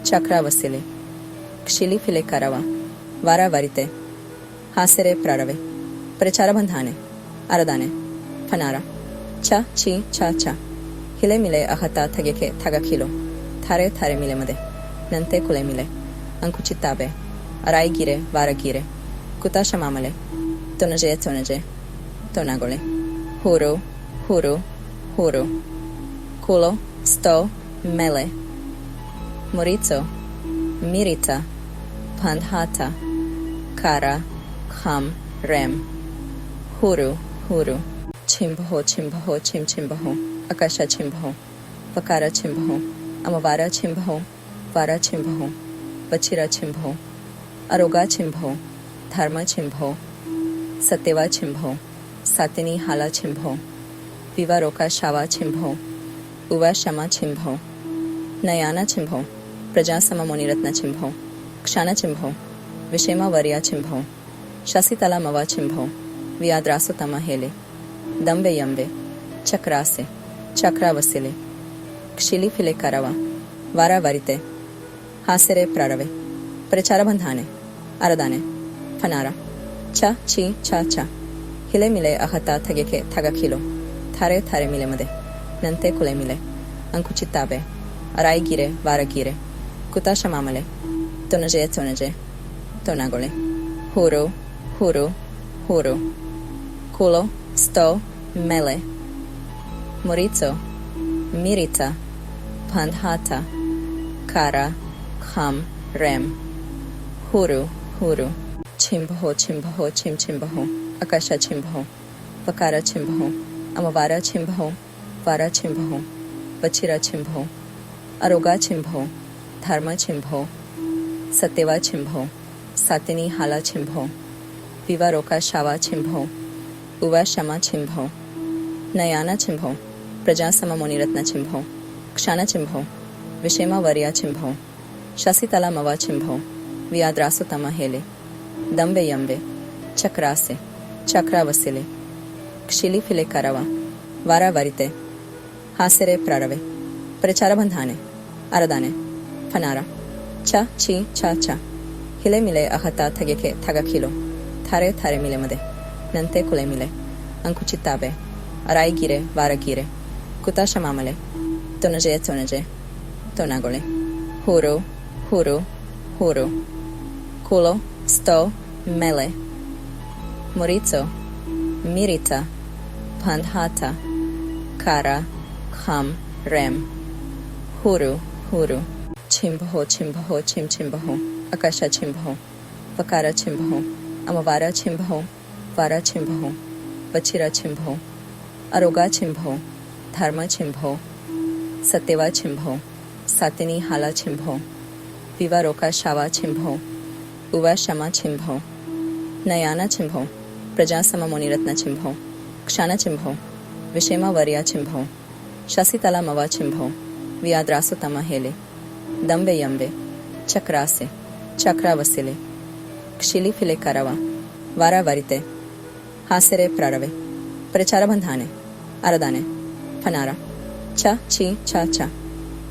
चक्रावसिले क्षिली फिले करवा वारावरिते हासेरे प्रारवे प्रचारबंधाने अरदाने फनारा चा ची चा चा हिले मिले अहता थगेके थगखिलो थारे थारे मिले मदे नंते कुले मिले अंकुचिताबे अराई गिरे वारगिरे कुताशमामले तोनजे तोनागोले हूरो हूरो huru, culo, sto, mele, morizo, mirita, pandhata, kara, kham, rem, huru, huru, chimbaho, chimbaho, chimbaho, akasha chimbaho, vakara chimbaho, amavara chimbaho, vara chimbaho, vachira chimbaho, aroga chimbaho, dharma chimbaho, satyava chimbaho, satini hala chimbaho, विवारोका शावा छिंभो उवा शमा छिंभो नयाना छिंभो प्रजासम मुनिरत्न छिंभो क्षाण छिंभो विषेमा वर्या छिंभो शशितला मवा छिंभो वियाद्रासुतम हेले दंबे यंबे चक्रासे चक्रावसिले क्षिली फिले करवा वारावरिते हासेरे प्रारवे प्रचारबंधाने अरदाने फनारा चा ची चा चा हिले मिले अहता थगेके थगखिलो थारे थारे मिले मदे नंते कुले मिले अंकुचिताबे अराई गिरे वारगिरे कुताशमामले तोनजे तोनागोले huru, huru, huru, culo, sto, mele, morizo, mirita, pandhata, kara, kham, rem, huru, huru, chimbaho, chimbaho, chimbaho, akasha chimbaho, vakara chimbaho, amavara chimbaho, vara chimbaho, vachira chimbaho, aroga chimbaho, dharma chimbaho, satyava chimbaho, satini hala chimbaho, vivaroka shava chimbaho, uva shama chimbaho, nayana chimbaho, prajasama muनिरत्न chimbaho, क्षाण chimbaho, विषेमा वर्या chimbaho, शशितला मवा chimbaho, वियाद्रासुतम हेले दंबे यंबे चक्रासे चक्रावसिले क्षिली फिले करवा वारावरिते हासेरे प्रारवे प्रचारबंधाने अरदाने फनारा चा ची चा चा हिले मिले अहता थगेके थगखिलो थारे थारे मिले मदे नंते कुले मिले अंकुचिताबे अराई गिरे वारगिरे कुताशमामले तोनजे तोनागोले huru, huru, huru, culo, sto, mele, morizo, mirita, pandhata, kara, kham, rem, huru, huru, chimbaho, chimbaho, chimbaho, akasha chimbaho, vakara chimbaho, amavara chimbaho, vara chimbaho, vachira chimbaho, aroga chimbaho, dharma chimbaho, satyava chimbaho, satini hala chimbaho, vivaroka shava chimbaho, uva shama chimbaho, nayana chimbaho, प्रजासम Munirathna छिंभो क्षाण छिंभो विषेमा वर्या छिंभो शशितला मवा छिंभो वियाद्रासुतम हेले दंबे यंबे चक्रासे चक्रा वसिले क्षिली फिले करावा वारा वरिते हासेरे प्रारवे प्रचार बंधाने अरदाने फनारा चा ची चा चा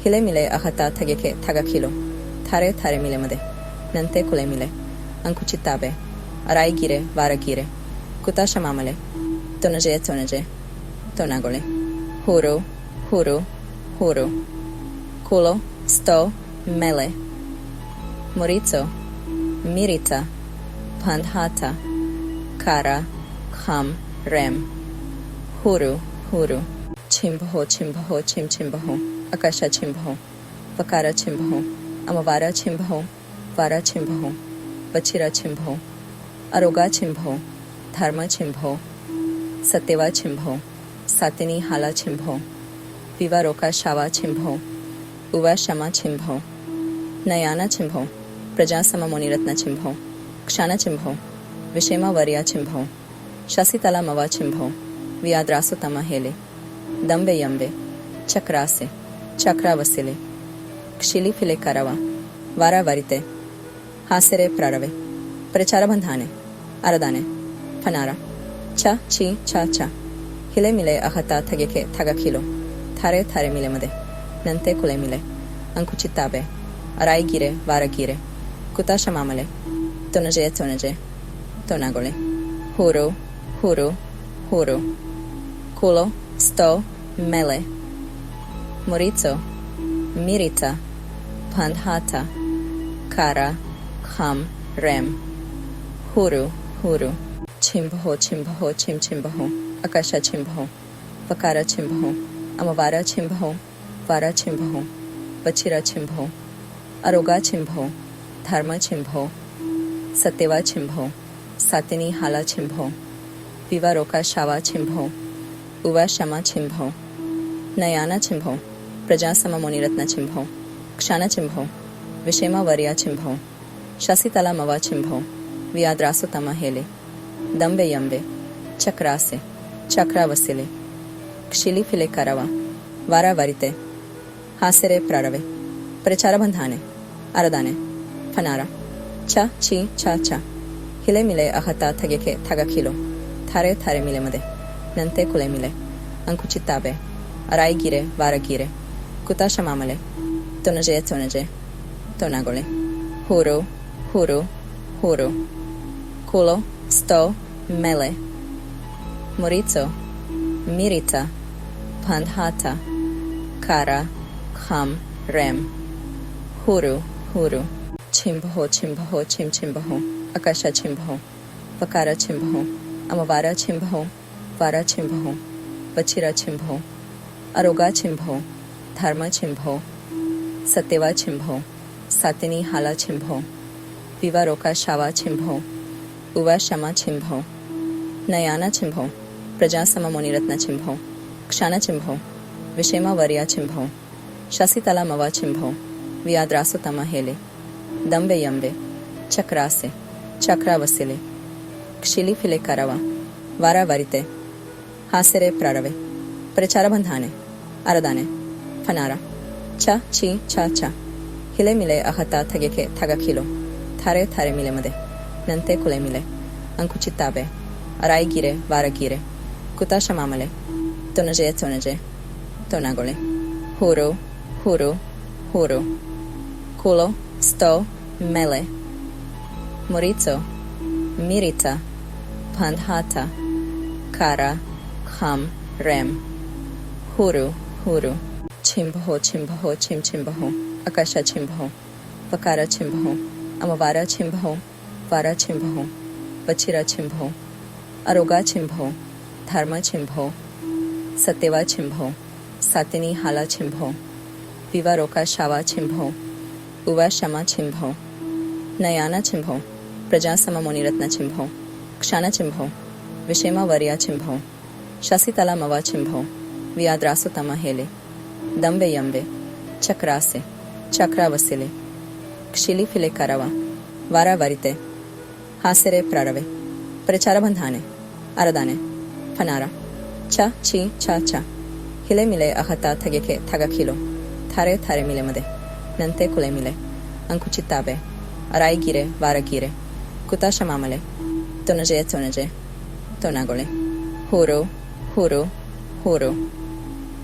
हिले मिले अहता थगेके थगा खिलो थारे थारे मिले मदे नंते कुले मिले अंकुचिताबे अराई गिरे वारा गिरे कुताशा मामले तोनजे तोनागोले huru huru huru kulo sto mele morizo mirita pandhata kara kham rem huru huru chimbaho chimbaho chim chimbaho akasha chimbaho vakara chimbaho amavara chimbaho vara chimbaho vachira chimbaho aroga chimbaho dharma chimbaho satyeva chimbaho सातिनी हाला छिंभो विवारोका शावा छिंभो उवा शमा छिंभो नयाना छिंभो प्रजासम मुनिरत्न छिंभो क्षाना छिंभो विषेमा वर्या छिंभो शशितला मवा छिंभो वियाद्रासु तम हेले दंबे यंबे चक्रासे चक्रा वसिले क्षिली फिले करावा वारा वरिते हासेरे प्रारवे प्रचार बंधाने अरदाने फनारा चा ची चा चा हिले मिले अहता थगेके थगा खिलो थारे थारे मिले मदे नंते कुले मिले अंकुचिताबे अराई गिरे वारा गिरे कुताशा मामले तोनजे तोनागोले huru huru huru kulo sto mele morizo mirita pandhata kara kham rem huru huru chimbaho chimbaho chim chimbaho akasha chimbaho vakara chimbaho amavara chimbaho vara chimbaho vachira chimbaho aroga chimbaho dharma chimbaho satyeva chimbaho satini hala chimbaho vivaroka shava chimbaho uva shama chimbaho nayana chimbaho prajasama muniratna chimbaho क्षाना चिंभो विषेमा वर्या चिंभो शशितला मवा चिंभो वियाद्रासु तम हेले दंबे यंबे चक्रासे चक्रा वसिले क्षिली फिले करावा वारा वरिते हासेरे प्रारवे प्रचार बंधाने अरदाने फनारा चा ची चा चा हिले मिले अहता थगेके थगा खिलो थारे थारे मिले मदे नंते कुले मिले अंकुचिताबे अराई गिरे वारा गिरे कुताशा मामले तोनजे तोनागोले huru huru huru kulo sto mele morizo mirita pandhata kara kham rem huru huru chimbaho chimbaho chim chimbaho akasha chimbaho vakara chimbaho amavara chimbaho vara chimbaho vachira chimbaho aroga chimbaho dharma chimbaho satyeva chimbaho सातिनी हाला छिंभो विवारोका शावा छिंभो उवा शमा छिंभो नयाना छिंभो प्रजासम मुनिरत्न छिंभो क्षाना छिंभो विषेमा वर्या छिंभो शशितला मवा छिंभो वियाद्रासु तम हेले दंबे यंबे चक्रासे चक्रा वसिले क्षिली फिले करावा वारा वरिते हासेरे प्रारवे प्रचार बंधाने अरदाने फनारा चा ची चा चा हिले मिले अहता थगेके थगा खिलो थारे थारे मिले मदे नंते कुले मिले अंकुचिताबे अराई गिरे वारा गिरे कुताशा मामले तोनजे तोनागोले huru huru huru kulo sto mele morizo mirita pandhata kara kham rem huru huru chimbaho chimbaho chim chimbaho akasha chimbaho vakara chimbaho amavara chimbaho vara chimbaho vachira chimbaho aroga chimbaho dharma chimbaho satyeva chimbaho satini hala chimbaho vivaroka shava chimbaho uva shama chimbaho nayana chimbaho prajasama muniratna chimbaho क्षाना चिंभो विषेमा वर्या चिंभो शशितला मवा चिंभो वियाद्रासु तम हेले दंबे यंबे चक्रासे चक्रा वसिले क्षिली फिले करावा वारा वरिते हासेरे प्रारवे प्रचार बंधाने अरदाने फनारा चा ची चा चा हिले मिले अहता थगेके थगा खिलो थारे थारे मिले मदे Nante Kulemile, Ankuchitabe, Araigire, Varagire, Kutashamamale, Tonaje, Tonagole, Huru, Huru, Huru,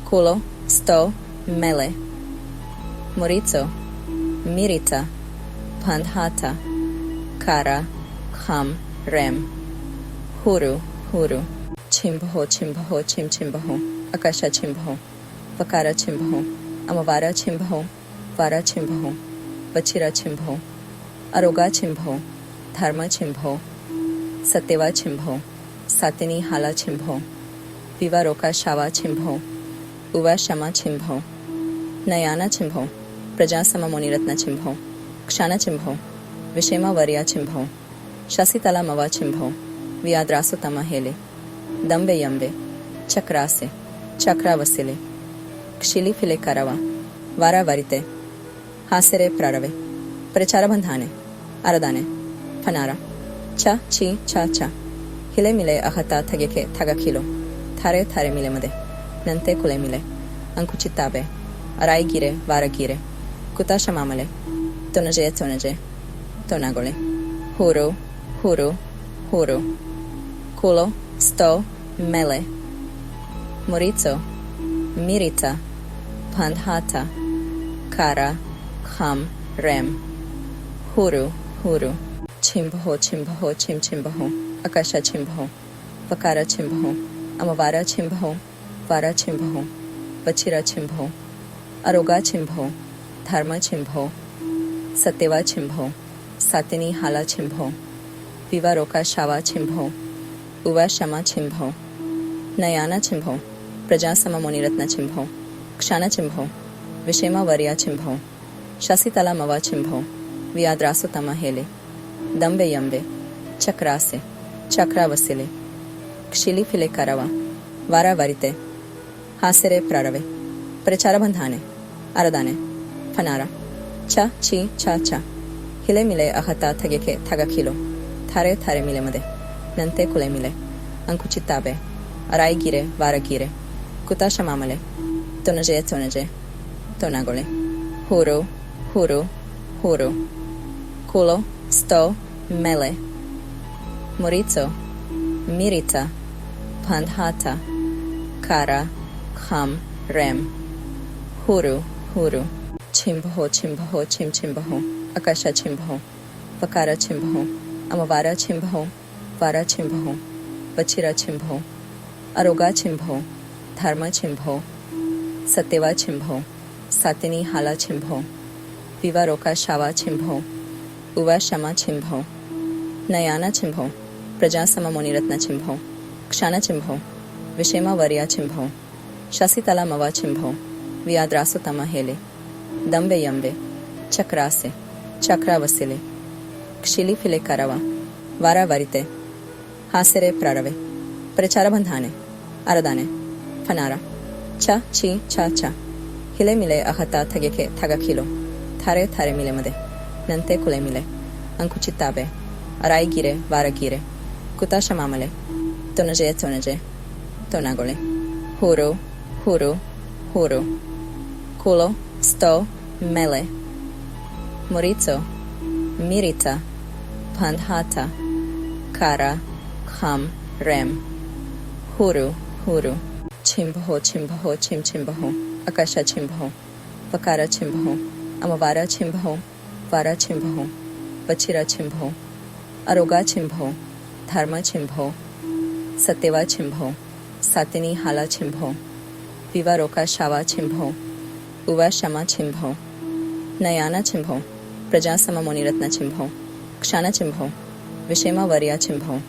Kulo, Sto, Mele, Morizo, Mirita, Pandhata, Kara, Kham, Rem, Huru, Huru, Chimbaho, Chimbaho, Chimbaho, Akasha Chimbaho, Vakara Chimbaho, Amavara Chimbaho, Vara Chimbaho, Vachira Chimbaho, Aroga Chimbaho, Dharma Chimbaho, Satyeva Chimbaho, Satini Hala Chimbaho, Vivaroka Shava Chimbaho, Uva Shama Chimbaho, Nayana Chimbaho, Prajasama Moniratna Chimbaho, Kshana Chimbaho, Vishema Varya Chimbaho, Shasitala Mava Chimbaho, Vyadrasutama Hele, Dambe Yambe, Chakrase, Chakravasile, Kshili File Karava, Vara Varite, Hasere Prarave, Pracharabandhane, Aradane, Panara, Cha, Chi, Cha, Cha, Hile Mile Ahata Tageke, Tagakilo, Thare Thare Mile Made, Nante Kule Mile, Ankuchitabe, Araigire, Varagire, Kutashamamale, Tonaje, Tonagole, Huru, Huru, Huru, Kulo, Sto, Mele, Morizo, Mirita, Pandhata, Kara, Kham, Rem, Huru, Huru, Chimbaho, Chimbaho, Chimbaho, Akasha Chimbaho, Vakara Chimbaho, Amavara Chimbaho, Vara Chimbaho, Vachira Chimbaho, Aroga Chimbaho, Dharma Chimbaho, Satyeva Chimbaho, Satini Hala Chimbaho, Vivaroka Shava Chimbaho, Uva Shama Chimbaho, Nayana Chimbaho, Prajasama Moniratna Chimbaho, Kshana Chimbaho, Vishema Varya Chimbaho, Shasitala Mava Chimbaho, Vyadrasutama Hele, Dambe Yambe, Chakrase, Chakravasile, Kshili File Karava, Vara Varite, Hasere Prarave, Pracharabandhane, Aradane, Panara, Cha, Chi, Cha, Cha, Hile Mile Ahata Tageke, Tagakilo, Thare Thare Mile Made, Nante Kule Mile, Ankuchitabe, Araigire, Varagire, Kutashamamale, Tonaje, Tonagole, Huru, Huru, Huru, Kulo, Sto, Mele, Morizo, Mirita, Pandhata, Kara, Kham, Rem, Huru, Huru, Chimbaho, Chimbaho, Chimbaho, Akasha Chimbaho, Vakara Chimbaho, Amavara Chimbaho, Vara Chimbaho, Vachira Chimbaho, Aroga Chimbaho, Dharma Chimbaho, Satyeva Chimbaho, Satini Hala Chimbaho, Vivaroka Shava Chimbaho, Uva Shama Chimbaho, Nayana Chimbaho, Prajasama Moniratna Chimbaho, Kshana Chimbaho, Vishema Varya Chimbaho, Shasitala Mava Chimbaho, Vyadrasutama Hele, Dambe Yambe, Chakrase, Chakravasile, Kshili File Karava, Vara Varite, Hasere Prarave, Pracharabandhane, Aradane, Panara, Cha, Chi, Cha, Cha, Hile Mile Ahata Tageke, Tagakilo, Thare Thare Mile Made, Nante Kule Mile, Ankuchitabe, Araigire, Varagire, Kutashamamale, Tonaje, Tonagole, Huru, Huru, Huru, Kulo, Sto, Mele, Morizo, Mirita, Pandhata, Kara, Kham, Rem, Huru, Huru, Chimbaho, Chimbaho, Chimbaho, Akasha Chimbaho, Vakara Chimbaho, Amavara Chimbaho, Vara Chimbaho, Vachira Chimbaho, Aroga Chimbaho, Dharma Chimbaho, Satyeva Chimbaho, Satini Hala Chimbaho, Vivaroka Shava Chimbaho, Uva Shama Chimbaho, Nayana Chimbaho, Prajasama Moniratna Chimbaho, Kshana Chimbaho, Vishema Varya Chimbaho,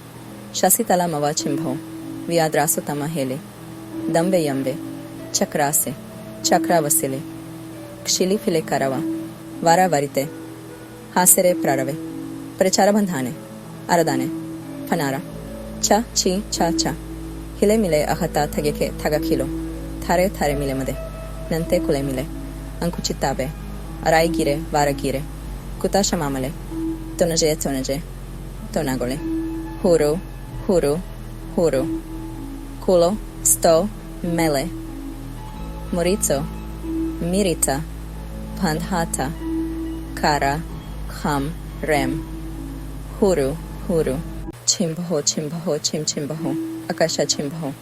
Shasitala Mava Chimbaho, Vyadrasutama Hele, Dambe Yambe, Chakrase, Chakravasile, Kshili File Karava, Vara Varite, Hasere Prarave, Pracharabandhane, Aradane, Panara, Cha, Chi, Cha, Cha, Hile Mile Ahata Tageke, Tagakilo, Thare Thare Mile Made, Nante Kule Mile, Ankuchitabe, Araigire, Varagire, Kutashamamale, Tonaje, Tonagole, Huru, Huru, Huru, Kulo, Sto, Mele, Morizo, Mirita, Pandhata, Kara, Kham, Rem, Huru, Huru, Chimbaho, Chimbaho, Chim Chimbaho, Akasha Chimbaho,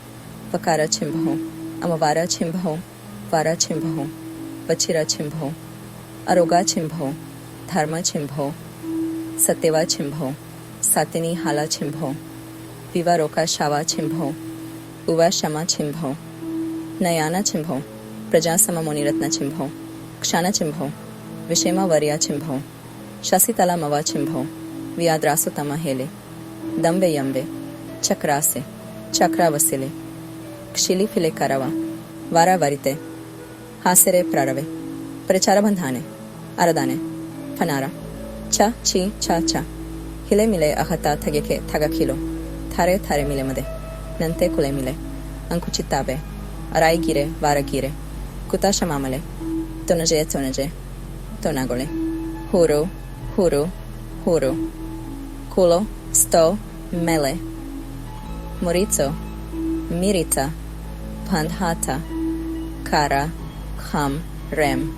Vakara Chimbaho, Amavara Chimbaho, Vara Chimbaho, Vachira Chimbaho, Aroga Chimbaho, Dharma Chimbaho, Satyava Chimbaho, Satini Hala Chimbaho, Vivaroka Shava Chimbaho, Uva Shama Chimbaho, Nayana Chimbaho, Prajasama Moniratna Chimbaho, Kshana Chimbaho, Vishema Varya Chimbaho, Shasitala Mava Chimbaho, Vyadrasutama Hele, Dambe Yambe, Chakrase, Chakra Vasile, Kshili File Karava, Vara Varite, Hasere Prarave, Prechara Bandhane, Aradane, Fanara, Cha Chi Cha Cha, Hile Mile Ahata Tageke Tagakilo, Thare Thare Mile Made, Nante Kule Mile, Ankuchitabe, Arai Gire, Vara Gire, Kutasha Mamale, Tonaje Tonaje, Tonagole, Huru, Huru, Huru, Kulo, Sto, Mele, Morizo, Mirita, Pandhata, Kara, Kham, Rem,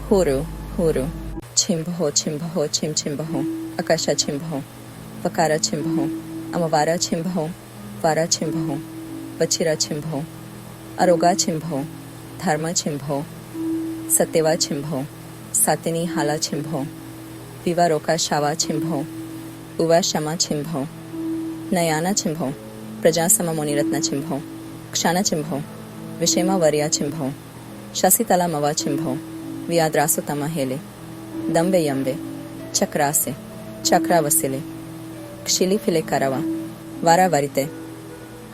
Huru, Huru, Chimbaho, Chimbaho, Chim Chimbaho, Akasha Chimbaho, Vakara Chimbaho, Amavara Chimbaho, Vara Chimbaho, Vachira Chimbaho, Aroga Chimbaho, Dharma Chimbaho, Satyava Chimbaho, Satini Hala Chimbaho, Vivaroka Shava Chimbaho, Uva Shama Chimbaho, Nayana Chimbaho, Prajasama Moniratna Chimbaho, Kshana Chimbaho, Vishema Varya Chimbaho, Shasitala Mava Chimbaho, Vyadrasutama Hele, Dambe Yambe, Chakrase, Chakra Vasile, Kshili File Karava, Vara Varite,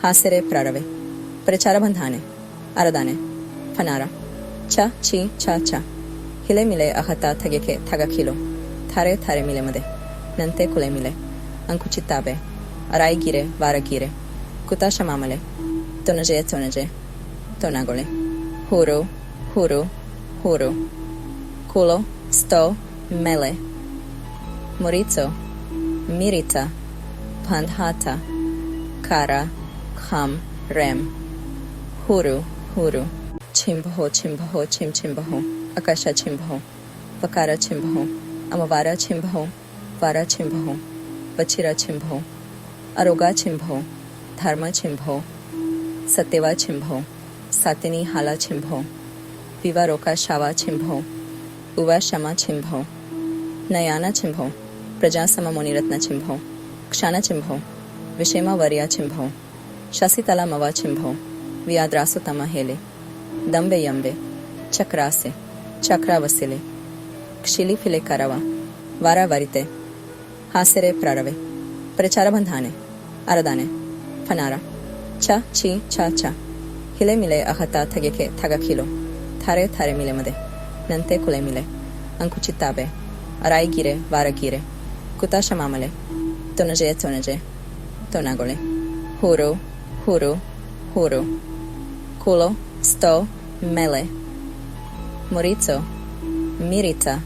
Hasere Prarave, Prechara Bandhane, Aradane, Fanara, Cha Chi Cha Cha, Hile Mile Ahata Tageke Tagakilo, Thare Thare Mile Made, Nante Kule Mile, Ankuchitabe, Arai Gire, Vara Gire, Kutasha Mamale, Tonaje Tonaje, Tonagole, Huru, Huru, Huru, Kulo, Sto, Mele, Morizo, Mirita, Pandhata, Kara, Kham, Rem, Huru, Huru, Chimbaho, Chimbaho, Chim Chimbaho, Akasha Chimbaho, Vakara Chimbaho, Amavara Chimbaho, Vara Chimbaho, Vachira Chimbaho, Aroga Chimbaho, Dharma Chimbaho, Satyava Chimbaho, Satini Hala Chimbaho, Vivaroka Shava Chimbaho, Uva Shama Chimbaho, Nayana Chimbaho, Prajasama Moniratna Chimbaho, Kshana Chimbaho, Vishema Varya Chimbaho, Shasitala Mava Chimbaho, Vyadrasutama Hele, Dambe Yambe, Chakrase, Chakra Vasile, Kshili File Karava, Vara Varite, Hasere Prarave, Prechara Bandhane, Aradane, Fanara, Cha Chi Cha Cha, Hile Mile Ahata Tageke Tagakilo, Thare Thare Mile Made, Nante Kule Mile, Ankuchitabe, Arai Gire, Vara Gire, Kutasha Mamale, Tonaje Tonaje, Tonagole, Huru, Huru, Huru, Kulo, Sto, Mele, Morizo, Mirita,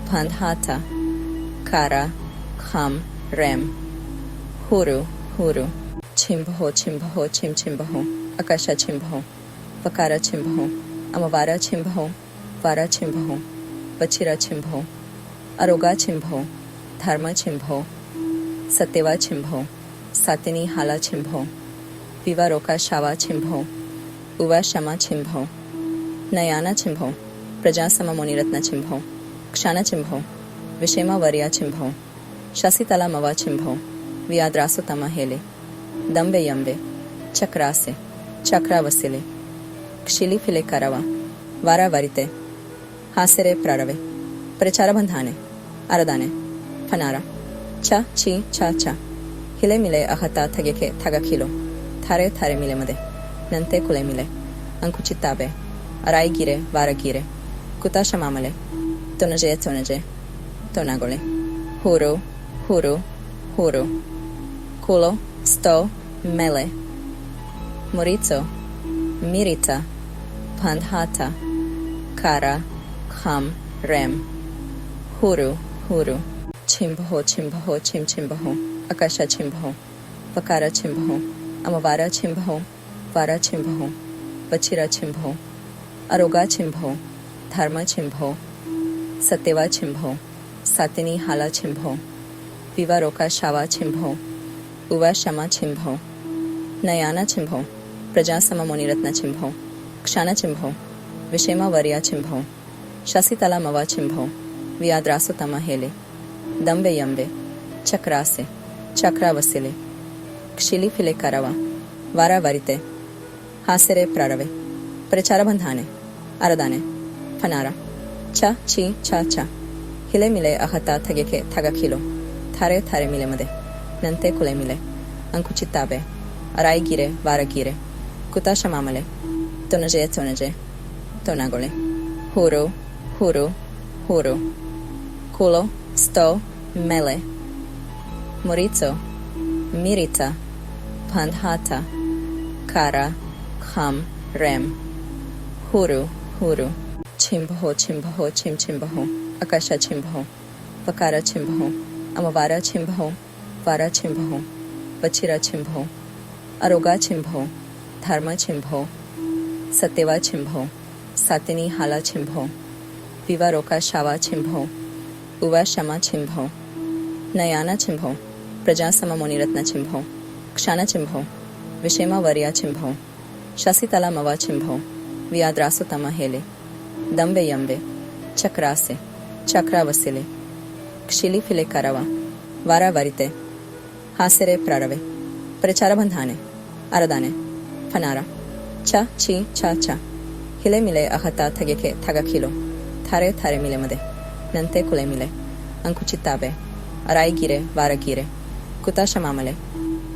Pandhata, Kara, Kham, Rem, Huru, Huru, Chimbaho, Chimbaho, Chim Chimbaho, Akasha Chimbaho, Vakara Chimbaho, Amavara Chimbaho, Vara Chimbaho, Vachira Chimbaho, Aroga Chimbaho, Dharma Chimbaho, Satyava Chimbaho, Satini Hala Chimbaho, Vivaroka Shava Chimbaho, Uva Shama Chimbaho, Nayana Chimbaho, Prajasama Moniratna Chimbaho, Kshana Chimbaho, Vishema Varya Chimbaho, Shasitala Mava Chimbaho, Vyadrasutama Hele, Dambe Yambe, Chakrase, Chakra Vasile, Kshili File Karava, Vara Varite, Hasere Prarave, Prechara Bandhane, Aradane, Fanara, Cha Chi Cha Cha, Hile Mile Ahata Tageke Tagakilo, Thare Thare Mile Made, Nante Kule Mile, Ankuchitabe, Arai Gire, Vara Gire, Kutasha Mamale, Tonaje Tonaje, Tonagole, Huru, Huru, Huru, Kulo, Sto, Mele, Morizo, Mirita, Pandhata, Kara, Kham, Rem, Huru, Huru, Chimbaho, Chimbaho, Chim Chimbaho, Akasha Chimbaho, Vakara Chimbaho, Amavara Chimbaho, Vara Chimbaho, Vachira Chimbaho, Aroga Chimbaho, Dharma Chimbaho, सत्यवा छिंभो सातिनी हाला छिंभो विवारोका शावा छिंभो उवा शमा छिंभो नयाना छिंभो प्रजासम मुनिरत्न छिंभो क्षाण छिंभो विषेमा वर्या छिंभो शशितला मवा छिंभो वियाद्रासुतम हेले दंबे यंबे चक्रासे चक्रावसिले क्षिली फिले करवा वारावरिते हासेरे प्रारवे प्रचारबंधाने अरदाने फनारा चा ची चा चा हिले मिले अहता थगेके थगखिलो थारे थारे मिले मदे नंते कुले मिले अंकुचिताबे अराई गिरे वारगिरे कुताशमामले तोनजे तोनागोले हूरो हूरो huru, kulo, sto, mele, morizo, mirita, pandhata, kara, kham, rem, huru, huru, chimbaho, chimbaho, chimbaho, akasha chimbaho, vakara chimbaho, amavara chimbaho, vara chimbaho, vachira chimbaho, aroga chimbaho, dharma chimbaho, satyeva chimbaho, satini hala chimbaho, विवारोका शावा छिंभो उवा शमा छिंभो नयाना छिंभो प्रजासम मुनिरत्न छिंभो क्षाण छिंभो विषेमा वर्या छिंभो शशितला मवा छिंभो वियाद्रासुतम हेले दंबे यंबे चक्रासे चक्रावसिले क्षिली फिले करवा वारावरिते हासेरे प्रारवे प्रचारबंधाने अरदाने फनारा चा ची चा चा हिले मिले अहता थगेके थगखिलो थारे थारे मिले मदे नंते कुले मिले अंकुचिताबे अराई गिरे वारगिरे कुताशमामले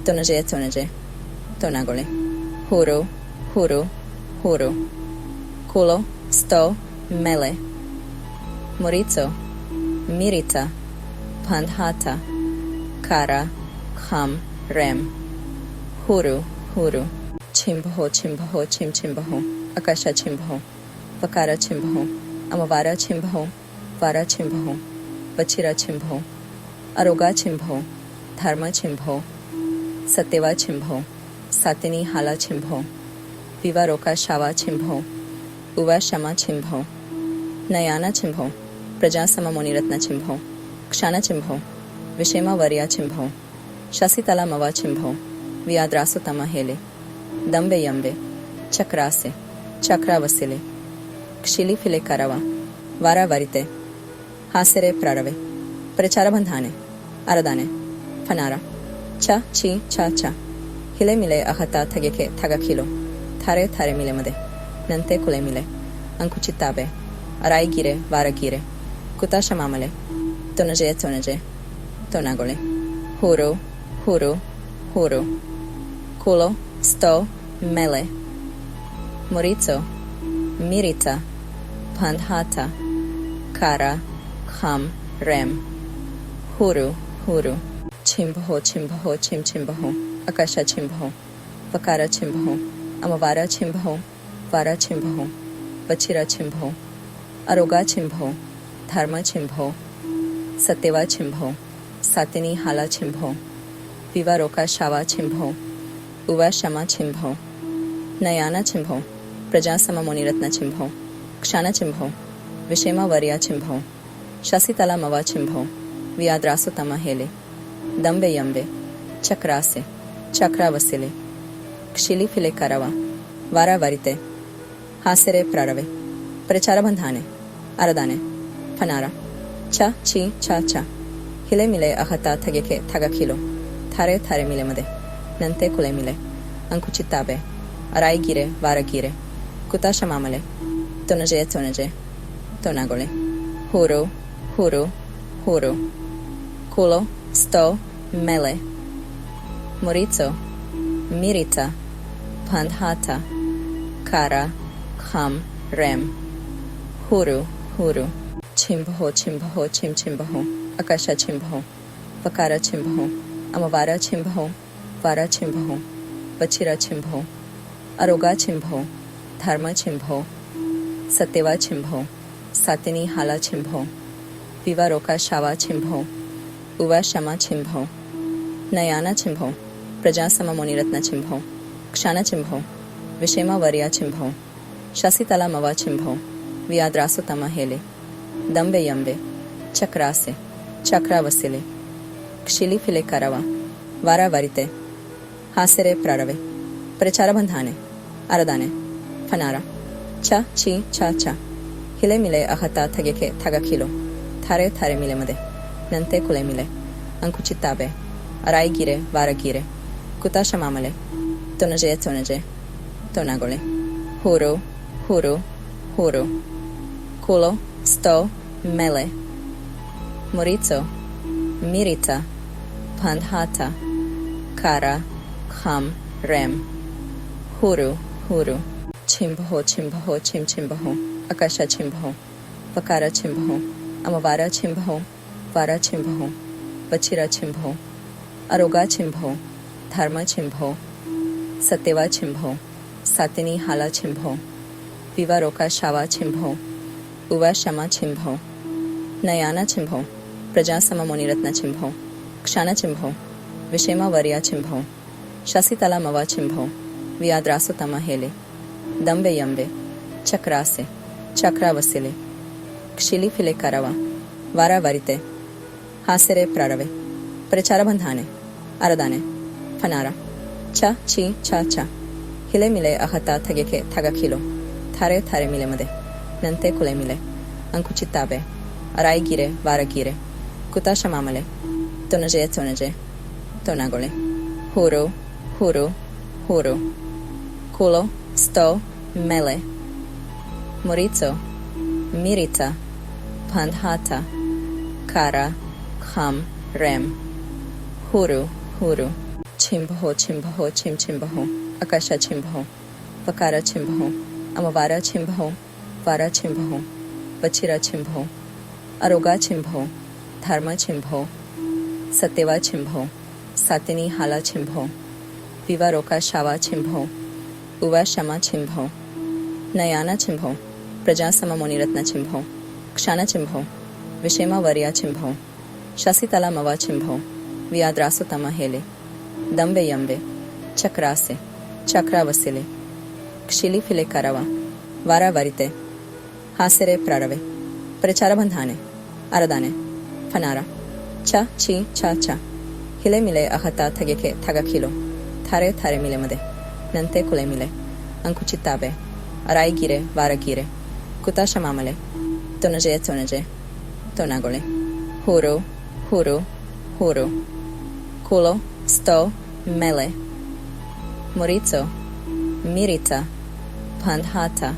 तोनजे तोनागोले हूरो हूरो huru, kulo, sto, mele, morizo, mirita, pandhata, kara, kham, rem, huru, huru, chimbaho, chimbaho, chimbaho, akasha chimbaho, vakara chimbaho, amavara chimbaho, vara chimbaho, vachira chimbaho, aroga chimbaho, dharma chimbaho, satyeva chimbaho, satini hala chimbaho, विवारोका शावा छिंभो उवा शमा छिंभो नयाना छिंभो प्रजासम मुनिरत्न छिंभो क्षाण छिंभो विषेमा वर्या छिंभो शशितला मवा छिंभो वियाद्रासुतम हेले दंबे यंबे चक्रासे चक्रावसिले क्षिली फिले करवा वारावरिते हासेरे प्रारवे प्रचारबंधाने अरदाने फनारा चा ची चा चा हिले मिले अहता थगेके थगखिलो थारे थारे मिले मदे नंते कुले मिले अंकुचिताबे अराई गिरे वारगिरे कुताशमामले तोनजे तोनागोले हूरो हूरो हूरो कुलो sto mele morizo mirita pandhata kara kham rem huru huru chimbaho chimbaho chimbaho akasha chimbaho vakara chimbaho amavara chimbaho, vara chimbaho, vachira chimbaho, aroga chimbaho, dharma chimbaho, satyeva chimbaho, satini hala chimbaho, vivaroka shava chimbaho, uva shama chimbaho, nayana chimbaho, prajasama muनिरत्न chimbaho, क्षाण chimbaho, vishema varya chimbaho, shasitala mava chimbaho, viyadrasutama hele, dambe yambe, chakrase, chakravasile, क्षिली फिले करवा वारावरिते हासेरे प्रारवे प्रचारबंधाने अरदाने फनारा चा ची चा चा हिले मिले अहता थगेके थगखिलो थारे थारे मिले मदे नंते कुले मिले अंकुचिताबे अराई गिरे वारगिरे कुताशमामले तोनजे तोनागोले हूरो हूरो हूरो कुलो sto mele morizo mirita pandhata kara kham rem huru huru chimbaho chimbaho chimbaho akasha chimbaho vakara chimbaho amavara chimbaho vara chimbaho vachira chimbaho aroga chimbaho dharma chimbaho satyeva chimbaho satini hala chimbaho vivaroka shava chimbaho uva shama chimbaho nayana chimbaho प्रजासम Munirathna छिंभो क्षाण छिंभो विषेमा वर्या छिंभो शशितला मवा छिंभो वियाद्रासुतम हेले दंबे यंबे चक्रासे चक्रा वसिले क्षिली फिले करावा वारा वरिते हासेरे प्रारवे प्रचार बंधाने अरदाने फनारा चा ची चा चा हिले मिले अहता थगेके थगखिलो थारे थारे मिले मदे नंते कुले मिले अंकुचिताबे अराई गिरे वारगिरे कुताश मामले तोनजे तोनागोले huru huru huru culo sto mele morizo mirita pandhata kara kham rem huru huru chimbaho chimbaho chim chimbaho akasha chimbaho pakara chimbaho amavara chimbaho vara chimbaho pachira chimbaho aroga chimbaho dharma chimbaho satyeva chimbaho सातिनी हाला छिंभो विवारोका शावा छिंभो उवा शमा छिंभो नयाना छिंभो प्रजासम मुनिरत्न छिंभो क्षाना छिंभो विषेमा वर्या छिंभो शशितला मवा छिंभो वियाद्रासुतम हेले दंबे यंबे चक्रासे चक्रा वसिले क्षिली फिले करावा वारा वरिते हासेरे प्रारवे प्रचार बंधाने अरदाने फनारा चा ची चा चा हिले मिले अहता थगेके थगखिलो थारे थारे मिले मदे नंते कुले मिले अंकुचिताबे अराई गिरे वारगिरे कुताश मामले तोनजे तोनागोले huru huru huru culo sto mele morizo mirita pandhata kara kham rem huru huru chimbaho chimbaho chim chimbaho akasha chimbaho pakara chimbaho amavara chimbaho vara chimbaho pachira chimbaho aroga chimbaho dharma chimbaho satyeva chimbaho satini hala chimbaho vivaroka shava chimbaho uva shama chimbaho nayana chimbaho prajasama muniratna chimbaho kshana chimbaho vishema varya chimbaho shasitala mava chimbaho viyadrasutama hele Dambe यंबे चक्रासे चक्रा वसिले क्षिली फिले करावा वारा वरिते हासेरे प्रारवे प्रचार बंधाने अरदाने फनारा चा ची चा चा हिले मिले अहता थगेके थगखिलो थारे थारे मिले मदे नंते कुले मिले अंकुचिताबे अराई गिरे वारगिरे कुताश मामले तोनजे तोनागोले huru huru huru culo sto mele morizo mirita pandhata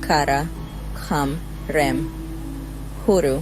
kara kham rem huru